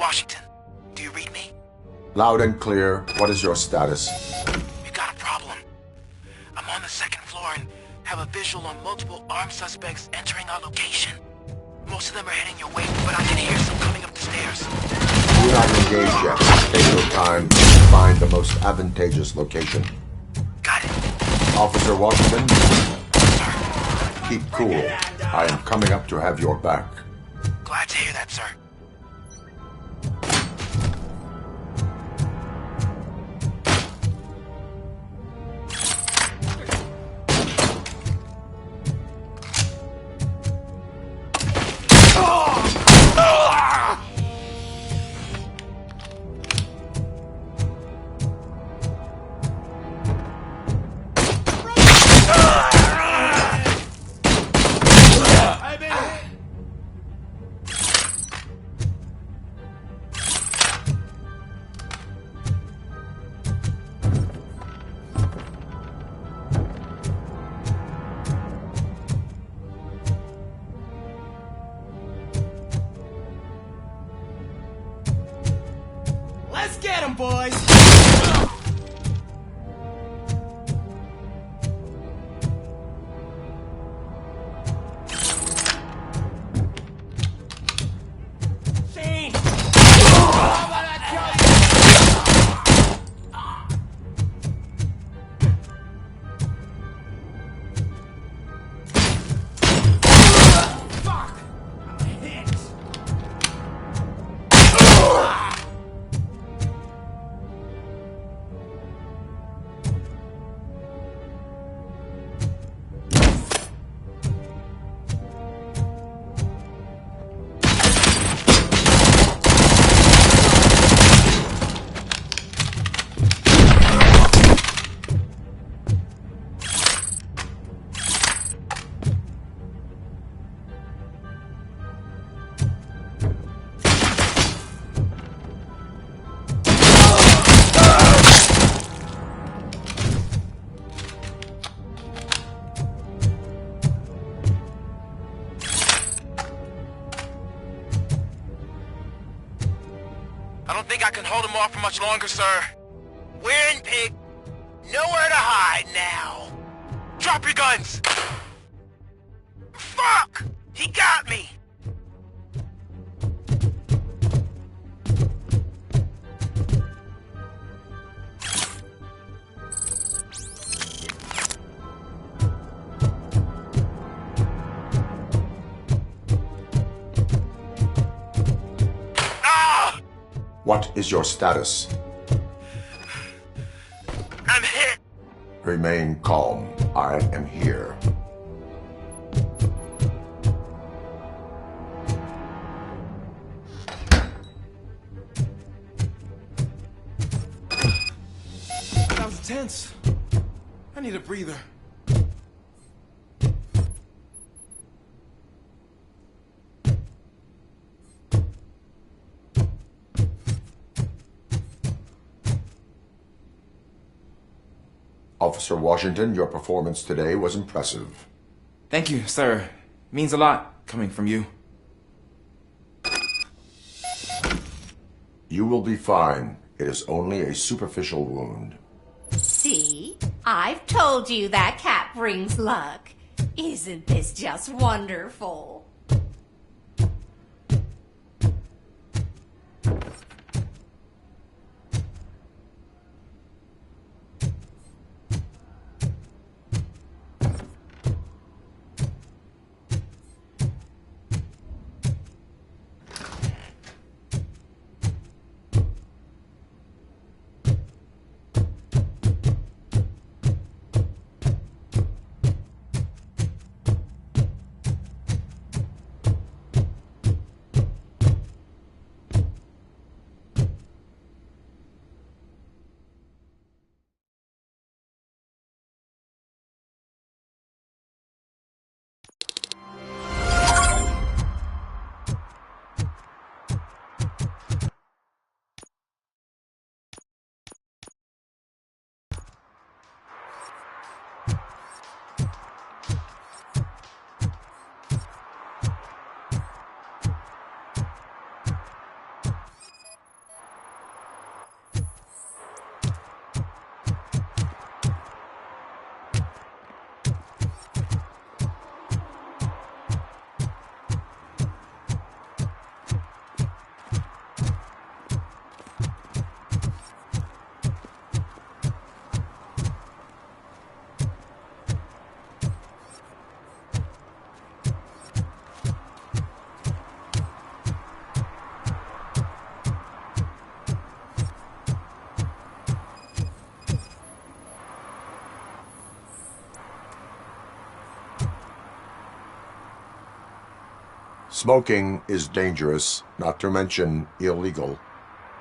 Speaker 10: Washington. Do you read me?
Speaker 2: Loud and clear. What is your status?
Speaker 10: We got a problem. I'm on the second floor and have a visual on multiple armed suspects entering our location. Most of them are heading your way, but I can hear some coming up the stairs.
Speaker 2: Do not engage yet. Take your time to find the most advantageous location.
Speaker 10: Got it.
Speaker 2: Officer Washington? Keep cool. I am coming up to have your back.
Speaker 10: Glad to hear that, sir.
Speaker 5: Let's get him, boys!
Speaker 10: I don't think I can hold him off for much longer, sir. We're in, pig. Nowhere to hide now. Drop your guns! Fuck! He got me!
Speaker 2: What is your status?
Speaker 10: I'm hit!
Speaker 2: Remain calm. I am here.
Speaker 3: That was tense. I need a breather.
Speaker 2: Officer Washington, your performance today was impressive.
Speaker 3: Thank you, sir. Means a lot coming from you.
Speaker 2: You will be fine. It is only a superficial wound.
Speaker 23: See? I've told you that cat brings luck. Isn't this just wonderful?
Speaker 2: Smoking is dangerous, not to mention illegal.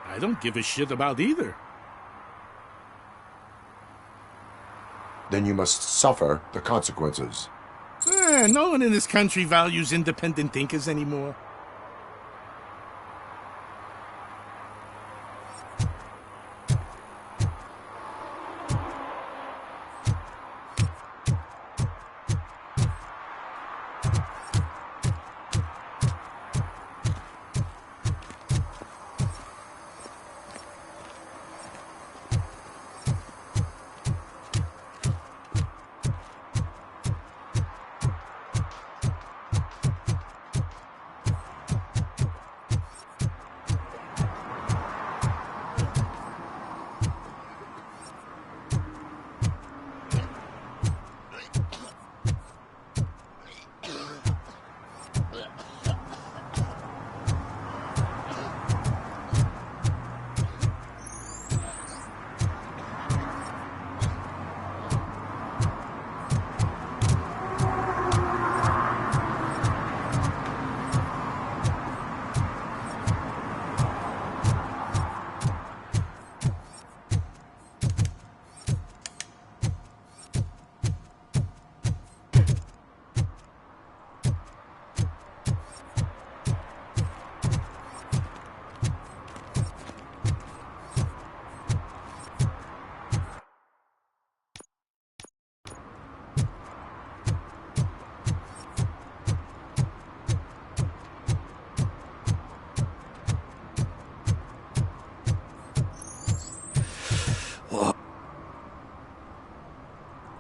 Speaker 9: I don't give a shit about either.
Speaker 2: Then you must suffer the consequences.
Speaker 9: No one in this country values independent thinkers anymore.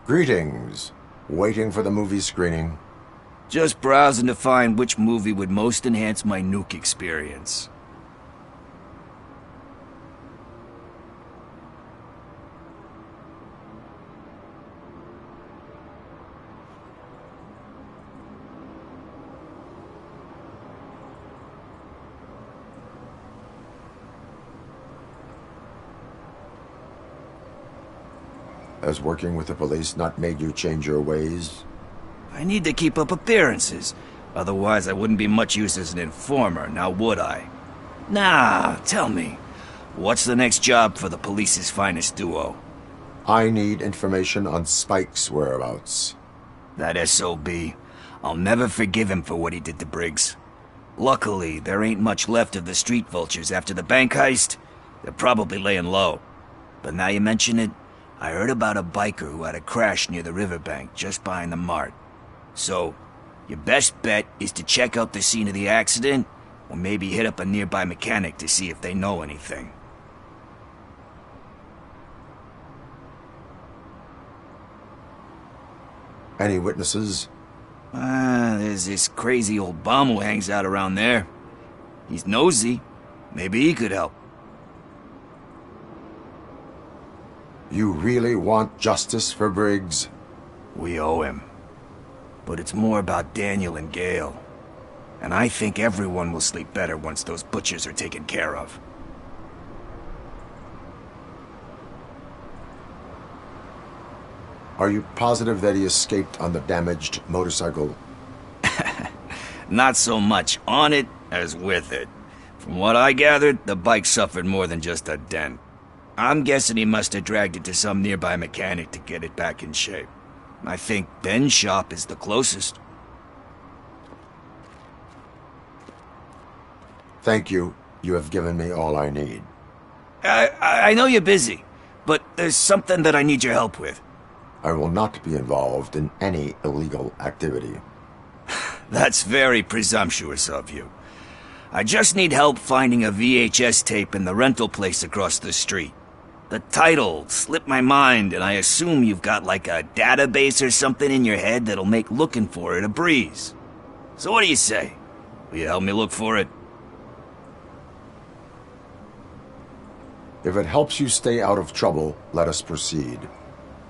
Speaker 2: Greetings. Waiting for the movie screening.
Speaker 12: Just browsing to find which movie would most enhance my nuke experience.
Speaker 2: Has working with the police not made you change your ways?
Speaker 12: I need to keep up appearances. Otherwise, I wouldn't be much use as an informer, now would I? Nah, tell me. What's the next job for the police's finest duo?
Speaker 2: I need information on Spike's whereabouts.
Speaker 12: That SOB. I'll never forgive him for what he did to Briggs. Luckily, there ain't much left of the street vultures after the bank heist. They're probably laying low. But now you mention it, I heard about a biker who had a crash near the riverbank just behind the mart. So, your best bet is to check out the scene of the accident, or maybe hit up a nearby mechanic to see if they know anything.
Speaker 2: Any witnesses?
Speaker 12: There's this crazy old bum who hangs out around there. He's nosy. Maybe he could help.
Speaker 2: You really want justice for Briggs?
Speaker 12: We owe him. But it's more about Daniel and Gale. And I think everyone will sleep better once those butchers are taken care of.
Speaker 2: Are you positive that he escaped on the damaged motorcycle?
Speaker 12: Not so much on it as with it. From what I gathered, the bike suffered more than just a dent. I'm guessing he must have dragged it to some nearby mechanic to get it back in shape. I think Ben's shop is the closest.
Speaker 2: Thank you. You have given me all I need.
Speaker 12: I know you're busy, but there's something that I need your help with.
Speaker 2: I will not be involved in any illegal activity.
Speaker 12: That's very presumptuous of you. I just need help finding a VHS tape in the rental place across the street. The title slipped my mind, and I assume you've got like a database or something in your head that'll make looking for it a breeze. So what do you say? Will you help me look for it?
Speaker 2: If it helps you stay out of trouble, let us proceed.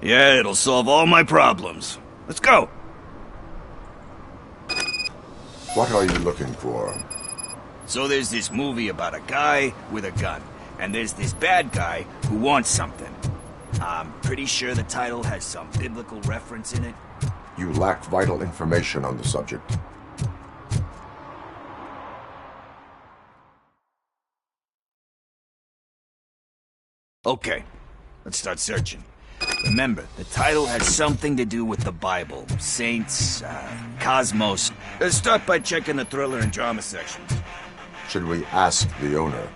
Speaker 12: Yeah, it'll solve all my problems. Let's go.
Speaker 2: What are you looking for?
Speaker 12: So there's this movie about a guy with a gun. And there's this bad guy who wants something. I'm pretty sure the title has some biblical reference in it.
Speaker 2: You lack vital information on the subject.
Speaker 12: Okay, let's start searching. Remember, the title has something to do with the Bible, saints, cosmos. Let's start by checking the thriller and drama sections.
Speaker 2: Should we ask the owner?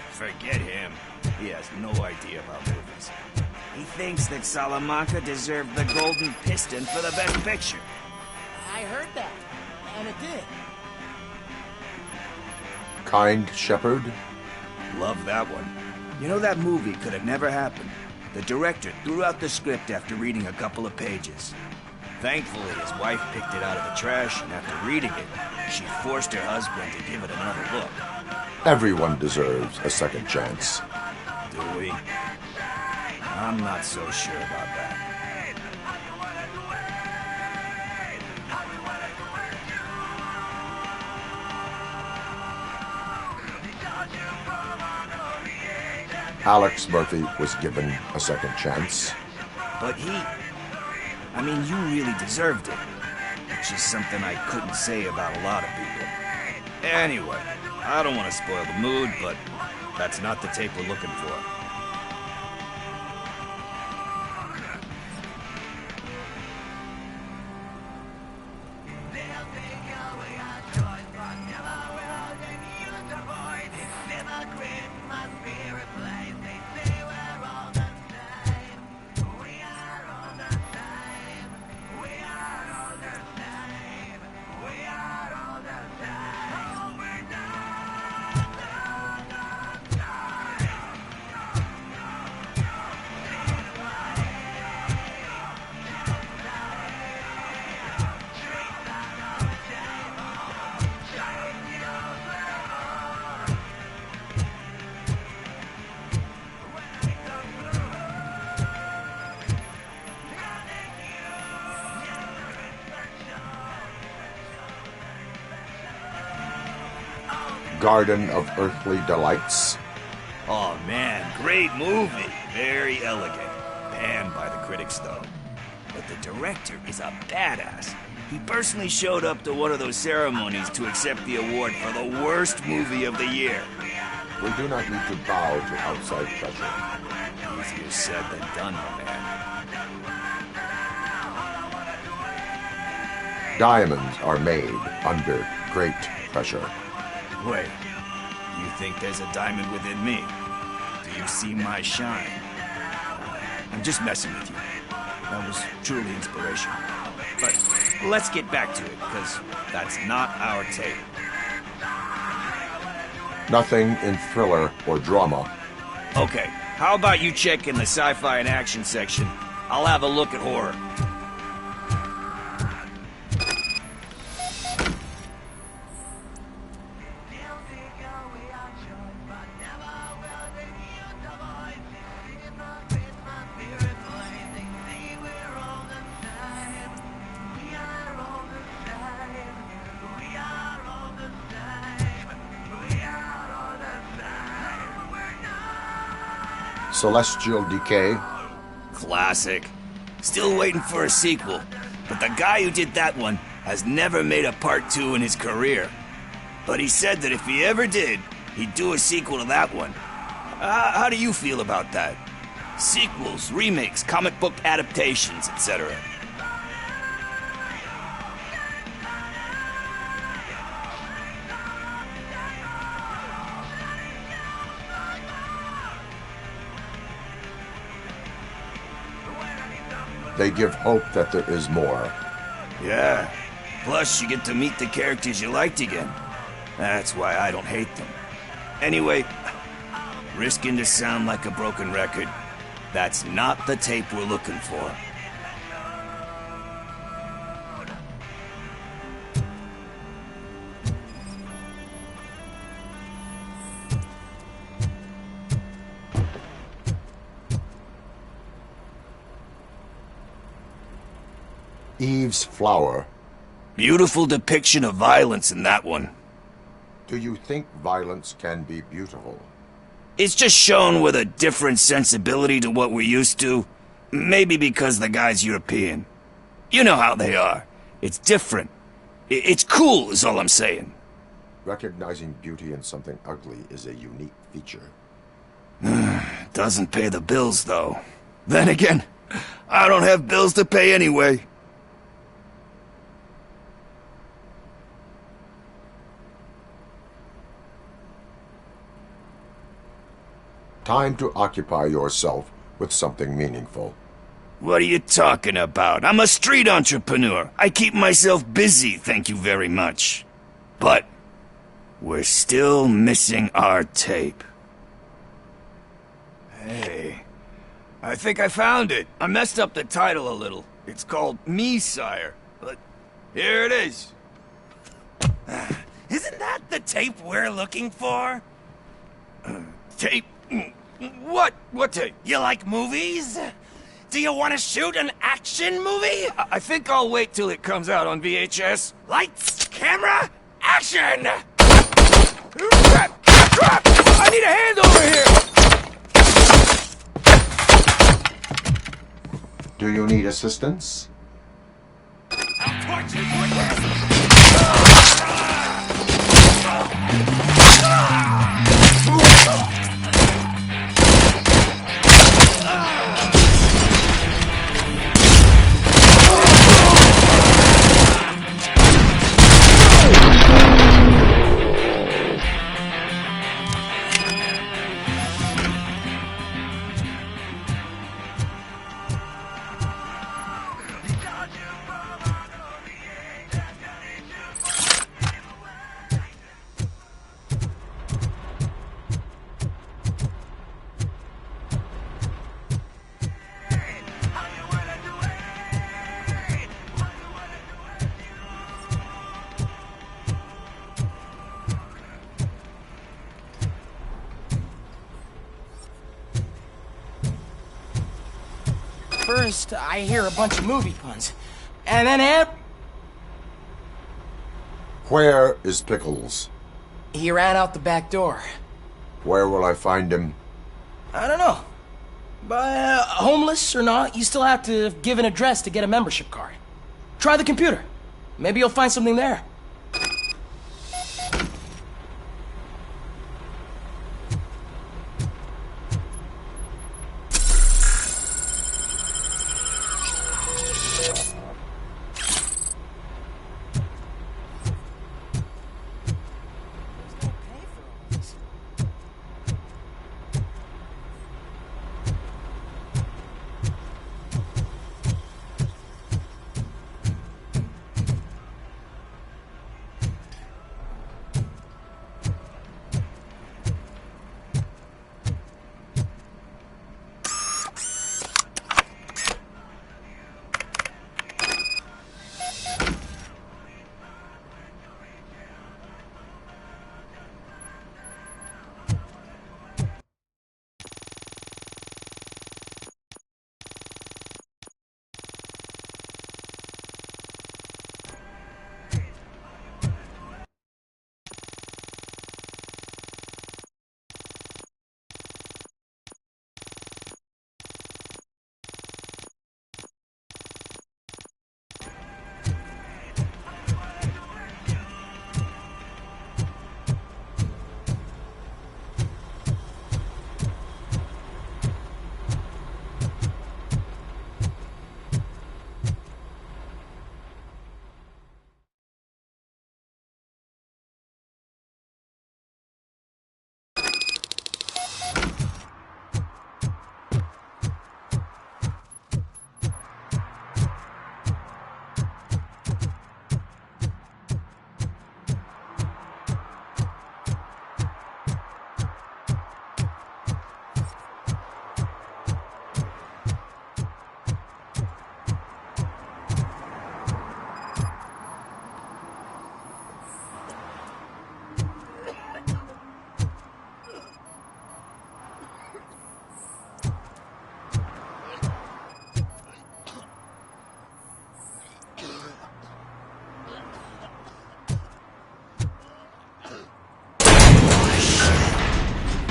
Speaker 12: Forget him. He has no idea about movies. He thinks that Salamanca deserved the Golden Piston for the Best Picture.
Speaker 5: I heard that, and it did.
Speaker 2: Kind Shepherd?
Speaker 12: Love that one. You know, that movie could have never happened. The director threw out the script after reading a couple of pages. Thankfully, his wife picked it out of the trash, and after reading it, she forced her husband to give it another look.
Speaker 2: Everyone deserves a second chance.
Speaker 12: Do we? I'm not so sure about that.
Speaker 2: Alex Murphy was given a second chance.
Speaker 12: But I mean, you really deserved it. Which is something I couldn't say about a lot of people. Anyway, I don't want to spoil the mood, but that's not the tape we're looking for.
Speaker 2: Garden of Earthly Delights.
Speaker 12: Oh man, great movie. Very elegant. Panned by the critics though. But the director is a badass. He personally showed up to one of those ceremonies to accept the award for the worst movie of the year.
Speaker 2: We do not need to bow to outside pressure.
Speaker 12: Easier said than done, my man.
Speaker 2: Diamonds are made under great pressure.
Speaker 12: Wait, you think there's a diamond within me? Do you see my shine? I'm just messing with you. That was truly inspirational. But let's get back to it, because that's not our tape.
Speaker 2: Nothing in thriller or drama.
Speaker 12: Okay, how about you check in the sci-fi and action section? I'll have a look at horror.
Speaker 2: Celestial Decay.
Speaker 12: Classic. Still waiting for a sequel, but the guy who did that one has never made a part 2 in his career. But he said that if he ever did, he'd do a sequel to that one. How do you feel about that? Sequels, remakes, comic book adaptations, etc.
Speaker 2: They give hope that there is more.
Speaker 12: Yeah. Plus, you get to meet the characters you liked again. That's why I don't hate them. Anyway, risking to sound like a broken record, that's not the tape we're looking for.
Speaker 2: Eve's Flower.
Speaker 12: Beautiful depiction of violence in that one.
Speaker 2: Do you think violence can be beautiful?
Speaker 12: It's just shown with a different sensibility to what we're used to. Maybe because the guy's European. You know how they are. It's different. It's cool, is all I'm saying.
Speaker 2: Recognizing beauty in something ugly is a unique feature.
Speaker 12: Doesn't pay the bills, though. Then again, I don't have bills to pay anyway.
Speaker 2: Time to occupy yourself with something meaningful.
Speaker 12: What are you talking about? I'm a street entrepreneur. I keep myself busy, thank you very much. But we're still missing our tape. Hey, I think I found it. I messed up the title a little. It's called Me, Sire, but here it is.
Speaker 10: Isn't that the tape we're looking for?
Speaker 12: Tape? What? What tape?
Speaker 10: You like movies? Do you want to shoot an action movie?
Speaker 12: I think I'll wait till it comes out on VHS.
Speaker 10: Lights, camera, action!
Speaker 12: Crap! Crap! I need a hand over here!
Speaker 2: Do you need assistance?
Speaker 5: First, I hear a bunch of movie puns. And then
Speaker 2: Where is Pickles?
Speaker 5: he ran out the back door.
Speaker 2: Where will I find him?
Speaker 5: I don't know. But homeless or not, you still have to give an address to get a membership card. Try the computer. Maybe you'll find something there.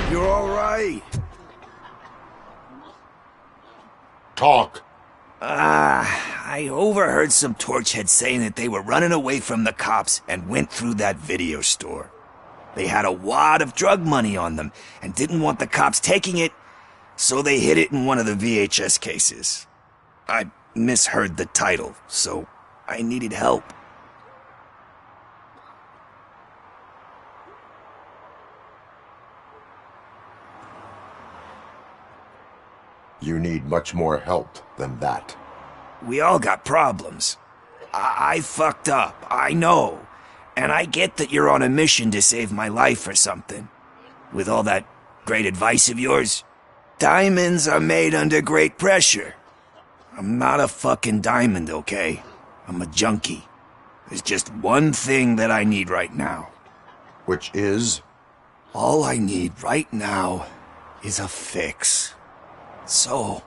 Speaker 12: You're all right.
Speaker 2: Talk.
Speaker 12: I overheard some torchheads saying that they were running away from the cops and went through that video store. They had a wad of drug money on them and didn't want the cops taking it, So they hid it in one of the VHS cases. I misheard the title, so I needed help.
Speaker 2: You need much more help than that.
Speaker 12: We all got problems. I fucked up, I know. And I get that you're on a mission to save my life or something. With all that great advice of yours, diamonds are made under great pressure. I'm not a fucking diamond, okay? I'm a junkie. There's just one thing that I need right now.
Speaker 2: Which is?
Speaker 12: All I need right now is a fix. So,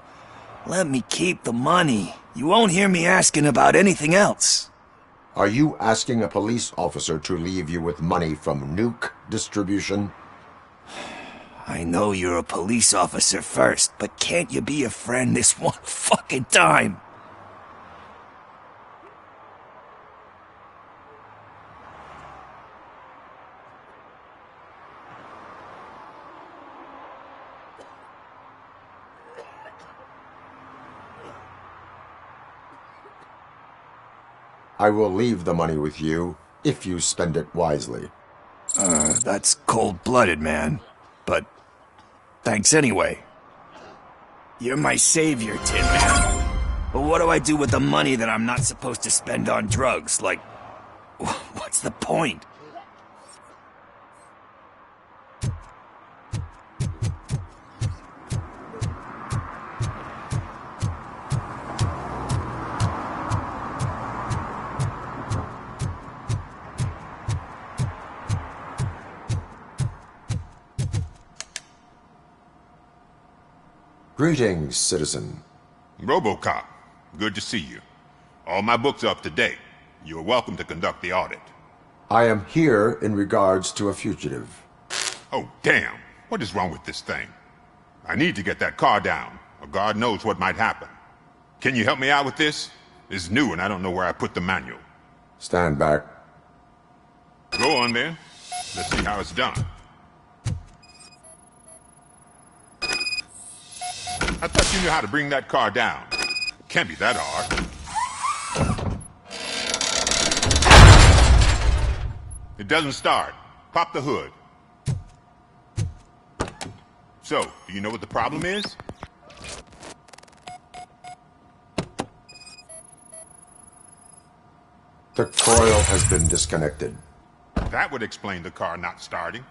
Speaker 12: let me keep the money. You won't hear me asking about anything else.
Speaker 2: Are you asking a police officer to leave you with money from nuke distribution?
Speaker 12: I know you're a police officer first, but can't you be a friend this one fucking time?
Speaker 2: I will leave the money with you, if you spend it wisely.
Speaker 12: That's cold-blooded, man. But thanks anyway. You're my savior, Tin Man. But what do I do with the money that I'm not supposed to spend on drugs? Like, what's the point?
Speaker 2: Greetings, citizen.
Speaker 13: Robocop, good to see you. All my books are up to date. You are welcome to conduct the audit.
Speaker 2: I am here in regards to a fugitive.
Speaker 13: Oh, damn. What is wrong with this thing? I need to get that car down, or God knows what might happen. Can you help me out with this? It's new and I don't know where I put the manual.
Speaker 2: Stand back.
Speaker 13: Go on then. Let's see how it's done. I thought you knew how to bring that car down. Can't be that hard. It doesn't start. Pop the hood. So, do you know what the problem is?
Speaker 2: The coil has been disconnected.
Speaker 13: That would explain the car not starting.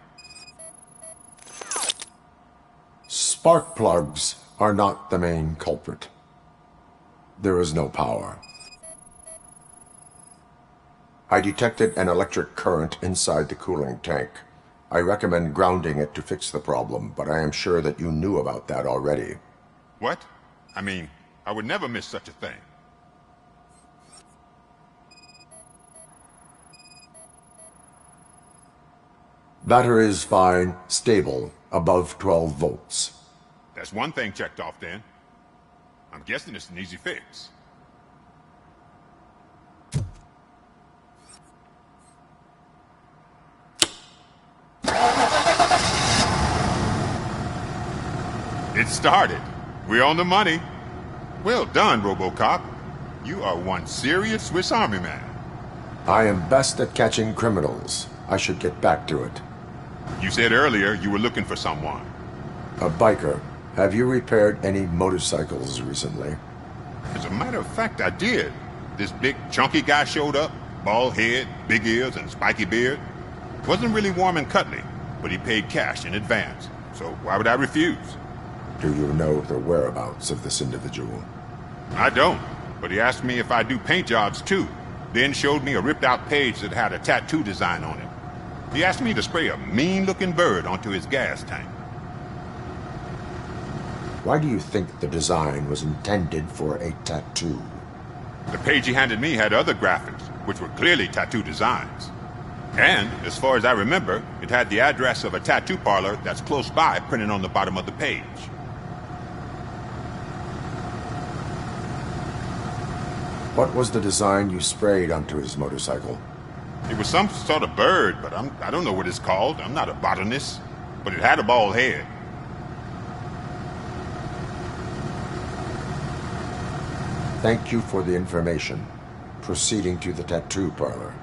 Speaker 2: Spark plugs are not the main culprit. There is no power. I detected an electric current inside the cooling tank. I recommend grounding it to fix the problem, but I am sure that you knew about that already.
Speaker 13: What? I mean, I would never miss such a thing.
Speaker 2: Battery is fine, stable, above 12 volts.
Speaker 13: That's one thing checked off then. I'm guessing it's an easy fix. It started. We're on the money. Well done, Robocop. You are one serious Swiss Army man.
Speaker 2: I am best at catching criminals. I should get back to it.
Speaker 13: You said earlier you were looking for someone.
Speaker 2: A biker. Have you repaired any motorcycles recently?
Speaker 13: As a matter of fact, I did. This big, chunky guy showed up. Bald head, big ears, and spiky beard. Wasn't really warm and cuddly, but he paid cash in advance. So why would I refuse?
Speaker 2: Do you know the whereabouts of this individual?
Speaker 13: I don't, but he asked me if I do paint jobs too. Then showed me a ripped-out page that had a tattoo design on it. He asked me to spray a mean-looking bird onto his gas tank.
Speaker 2: Why do you think the design was intended for a tattoo?
Speaker 13: The page he handed me had other graphics, which were clearly tattoo designs. And, as far as I remember, it had the address of a tattoo parlor that's close by printed on the bottom of the page.
Speaker 2: What was the design you sprayed onto his motorcycle?
Speaker 13: It was some sort of bird, but I don't know what it's called. I'm not a botanist. But it had a bald head.
Speaker 2: Thank you for the information. Proceeding to the tattoo parlor.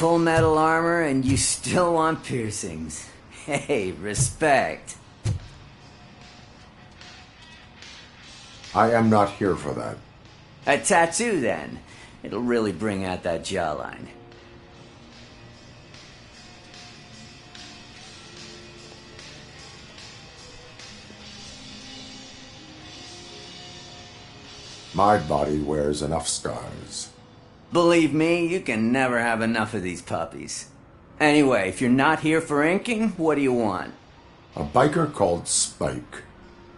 Speaker 20: Full metal armor and you still want piercings. Hey, respect.
Speaker 2: I am not here for that.
Speaker 20: A tattoo, then. It'll really bring out that jawline.
Speaker 2: My body wears enough scars.
Speaker 20: Believe me, you can never have enough of these puppies. Anyway, if you're not here for inking, what do you want?
Speaker 2: A biker called Spike.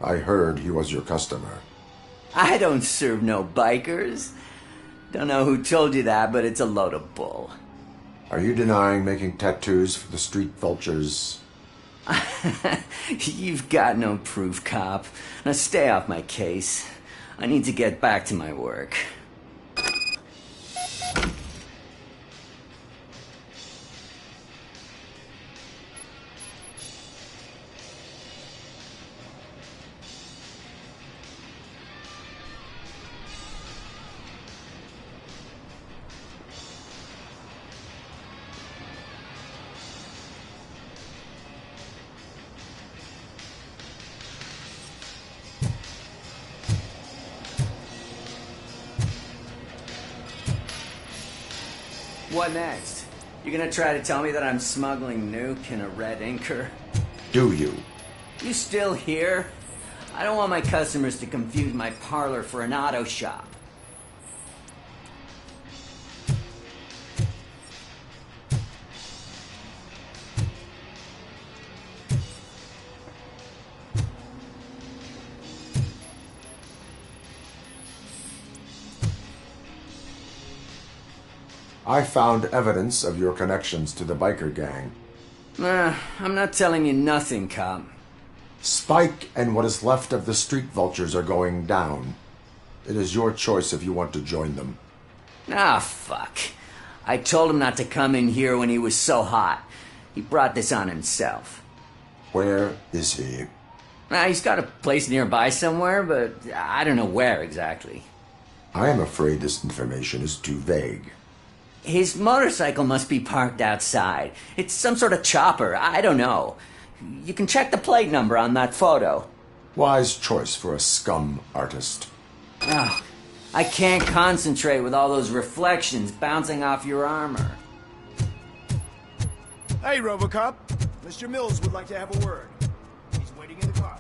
Speaker 2: I heard he was your customer.
Speaker 20: I don't serve no bikers. Don't know who told you that, but it's a load of bull.
Speaker 2: Are you denying making tattoos for the street vultures?
Speaker 20: You've got no proof, cop. Now stay off my case. I need to get back to my work. What next? You gonna try to tell me that I'm smuggling nuke in a red inker?
Speaker 2: Do you?
Speaker 20: You still here? I don't want my customers to confuse my parlor for an auto shop.
Speaker 2: I found evidence of your connections to the biker gang.
Speaker 20: I'm not telling you nothing, cop.
Speaker 2: Spike and what is left of the street vultures are going down. It is your choice if you want to join them.
Speaker 20: Ah, fuck. I told him not to come in here when he was so hot. He brought this on himself.
Speaker 2: Where is he?
Speaker 20: He's got a place nearby somewhere, but I don't know where exactly.
Speaker 2: I am afraid this information is too vague.
Speaker 20: His motorcycle must be parked outside. It's some sort of chopper. I don't know. You can check the plate number on that photo.
Speaker 2: Wise choice for a scum artist.
Speaker 20: Oh, I can't concentrate with all those reflections bouncing off your armor.
Speaker 5: Hey, Robocop. Mr. Mills would like to have a word. He's waiting in the car.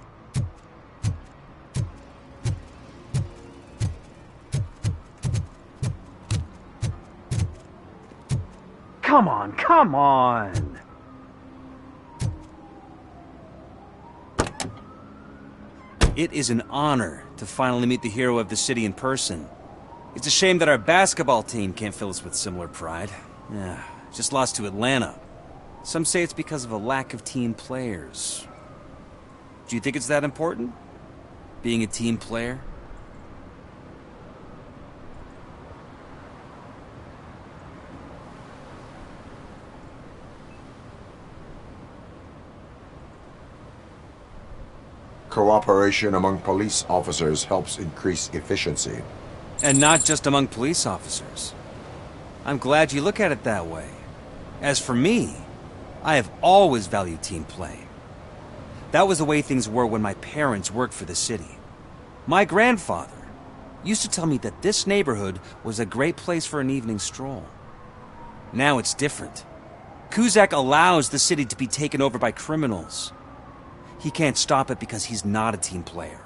Speaker 18: Come on, come on!
Speaker 8: It is an honor to finally meet the hero of the city in person. It's a shame that our basketball team can't fill us with similar pride. Yeah, just lost to Atlanta. Some say it's because of a lack of team players. Do you think it's that important? Being a team player?
Speaker 2: Cooperation among police officers helps increase efficiency.
Speaker 8: And not just among police officers. I'm glad you look at it that way. As for me, I have always valued team play. That was the way things were when my parents worked for the city. My grandfather used to tell me that this neighborhood was a great place for an evening stroll. Now it's different. Kuzak allows the city to be taken over by criminals. He can't stop it because he's not a team player.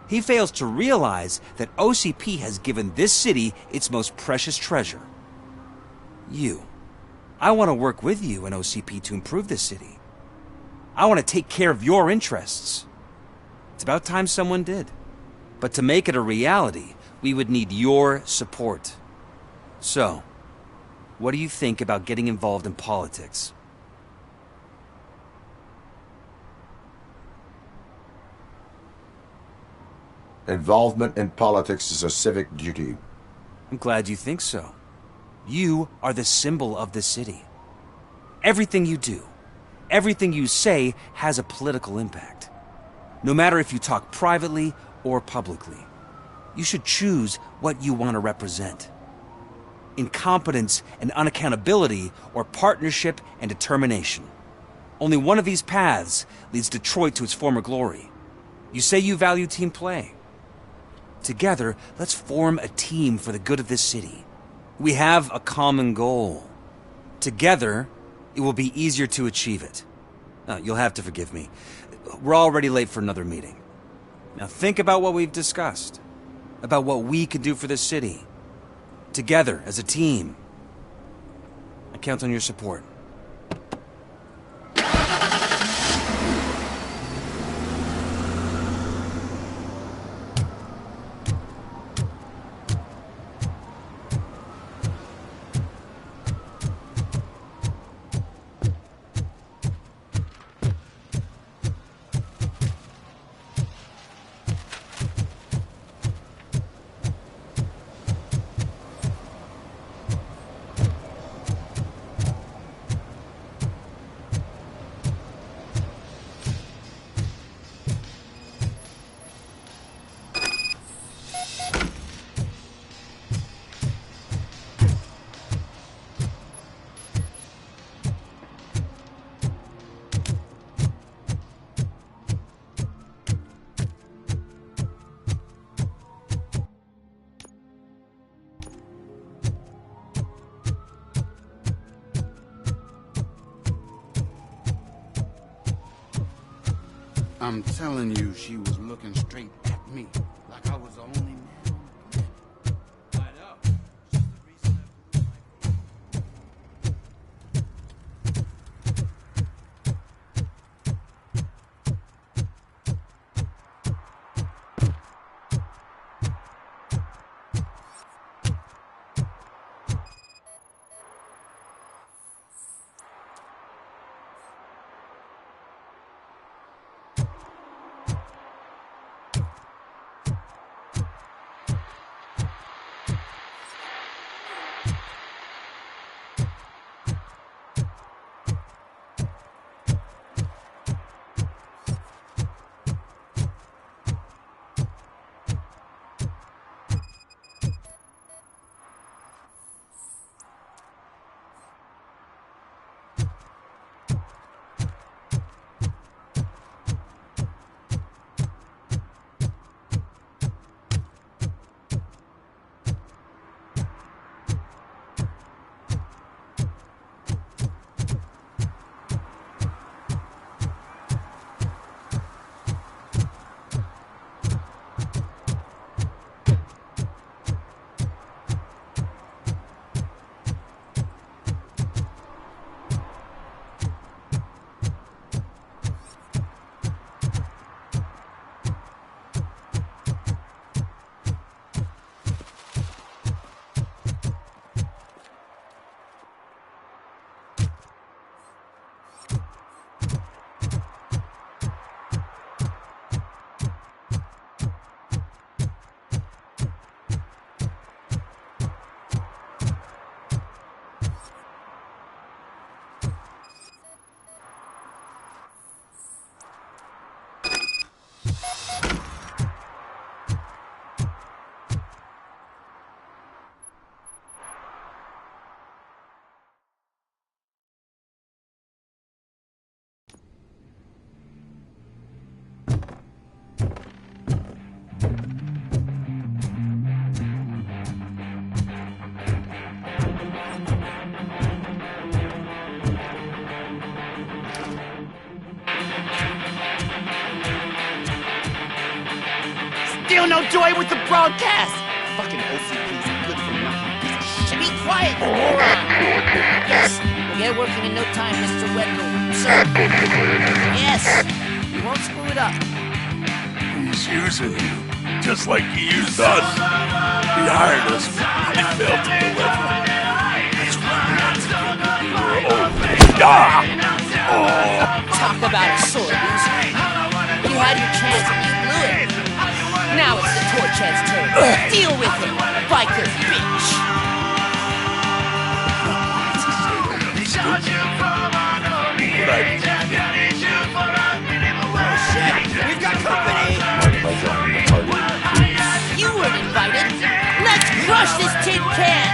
Speaker 8: He fails to realize that OCP has given this city its most precious treasure. You. I want to work with you and OCP to improve this city. I want to take care of your interests. It's about time someone did. But to make it a reality, we would need your support. So, what do you think about getting involved in politics?
Speaker 2: Involvement in politics is a civic duty.
Speaker 8: I'm glad you think so. You are the symbol of the city. Everything you do, everything you say has a political impact. No matter if you talk privately or publicly, you should choose what you want to represent. Incompetence and unaccountability, or partnership and determination. Only one of these paths leads Detroit to its former glory. You say you value team play. Together, let's form a team for the good of this city. We have a common goal. Together, it will be easier to achieve it. You'll have to forgive me. We're already late for another meeting. Now think about what we've discussed. About what we can do for this city. Together, as a team. I count on your support.
Speaker 9: I'm telling you, she was looking straight at me, like I was the only man.
Speaker 5: feel no joy with the broadcast! Fucking OCP's a good for nothing piece of shit. Be quiet, you moron! Yes, we'll get working in no time, Mr. Wendell. Sir. Yes! We won't screw it up.
Speaker 15: He's using you, just like he used us. He hired us, and he failed to deliver. That's why we were open.
Speaker 14: Talk about a sore loser. You had your chance and you blew it. Now it's the torch head's turn. Deal with it, biker bitch.
Speaker 5: We've got company!
Speaker 14: You weren't invited. Let's crush this tin can!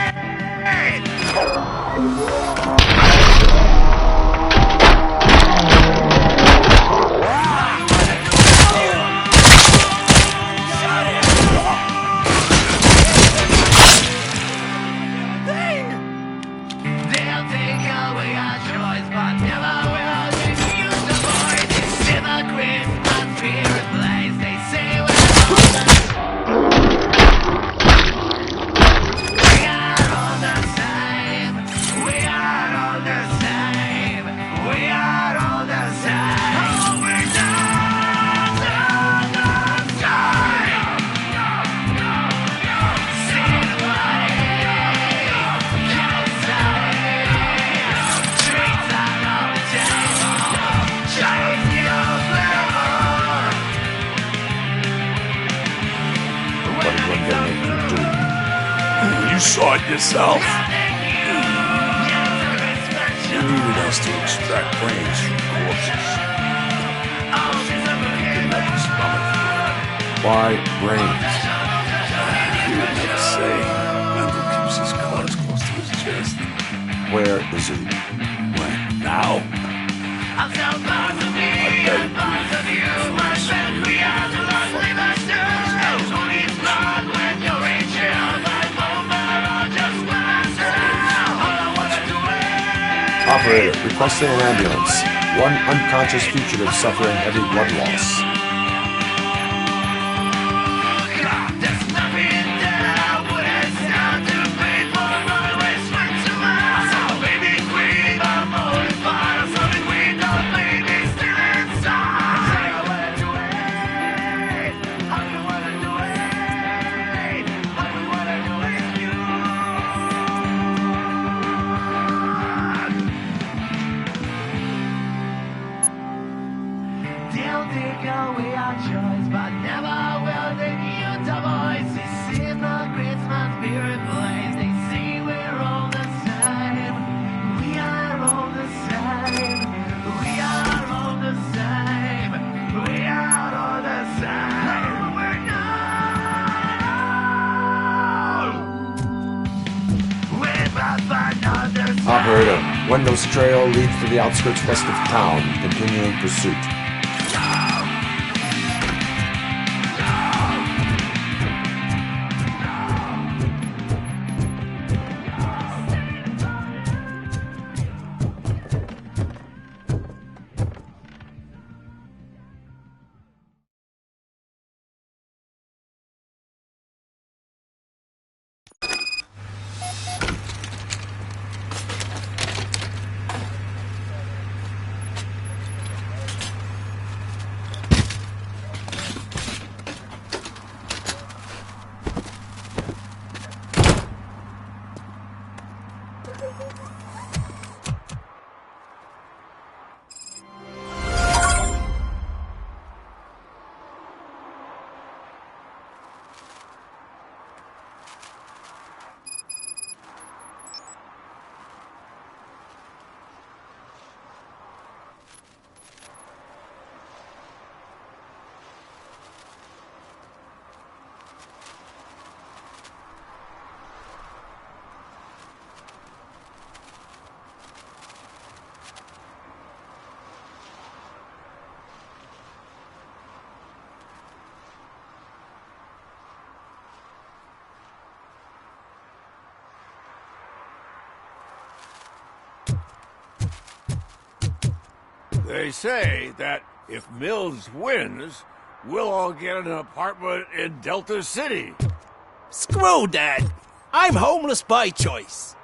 Speaker 15: You saw it yourself. You needed us to extract brains from corpses.
Speaker 2: Why brains?
Speaker 15: He would never say. Wendell keeps his cards close to his chest.
Speaker 2: Where is he?
Speaker 15: When? Now? I
Speaker 2: Operator, requesting an ambulance. One unconscious fugitive suffering heavy blood loss. Operator, Wendell's trail leads to the outskirts west of town, continuing pursuit.
Speaker 15: They say that if Mills wins, we'll all get an apartment in Delta City.
Speaker 7: Screw that! I'm homeless by choice.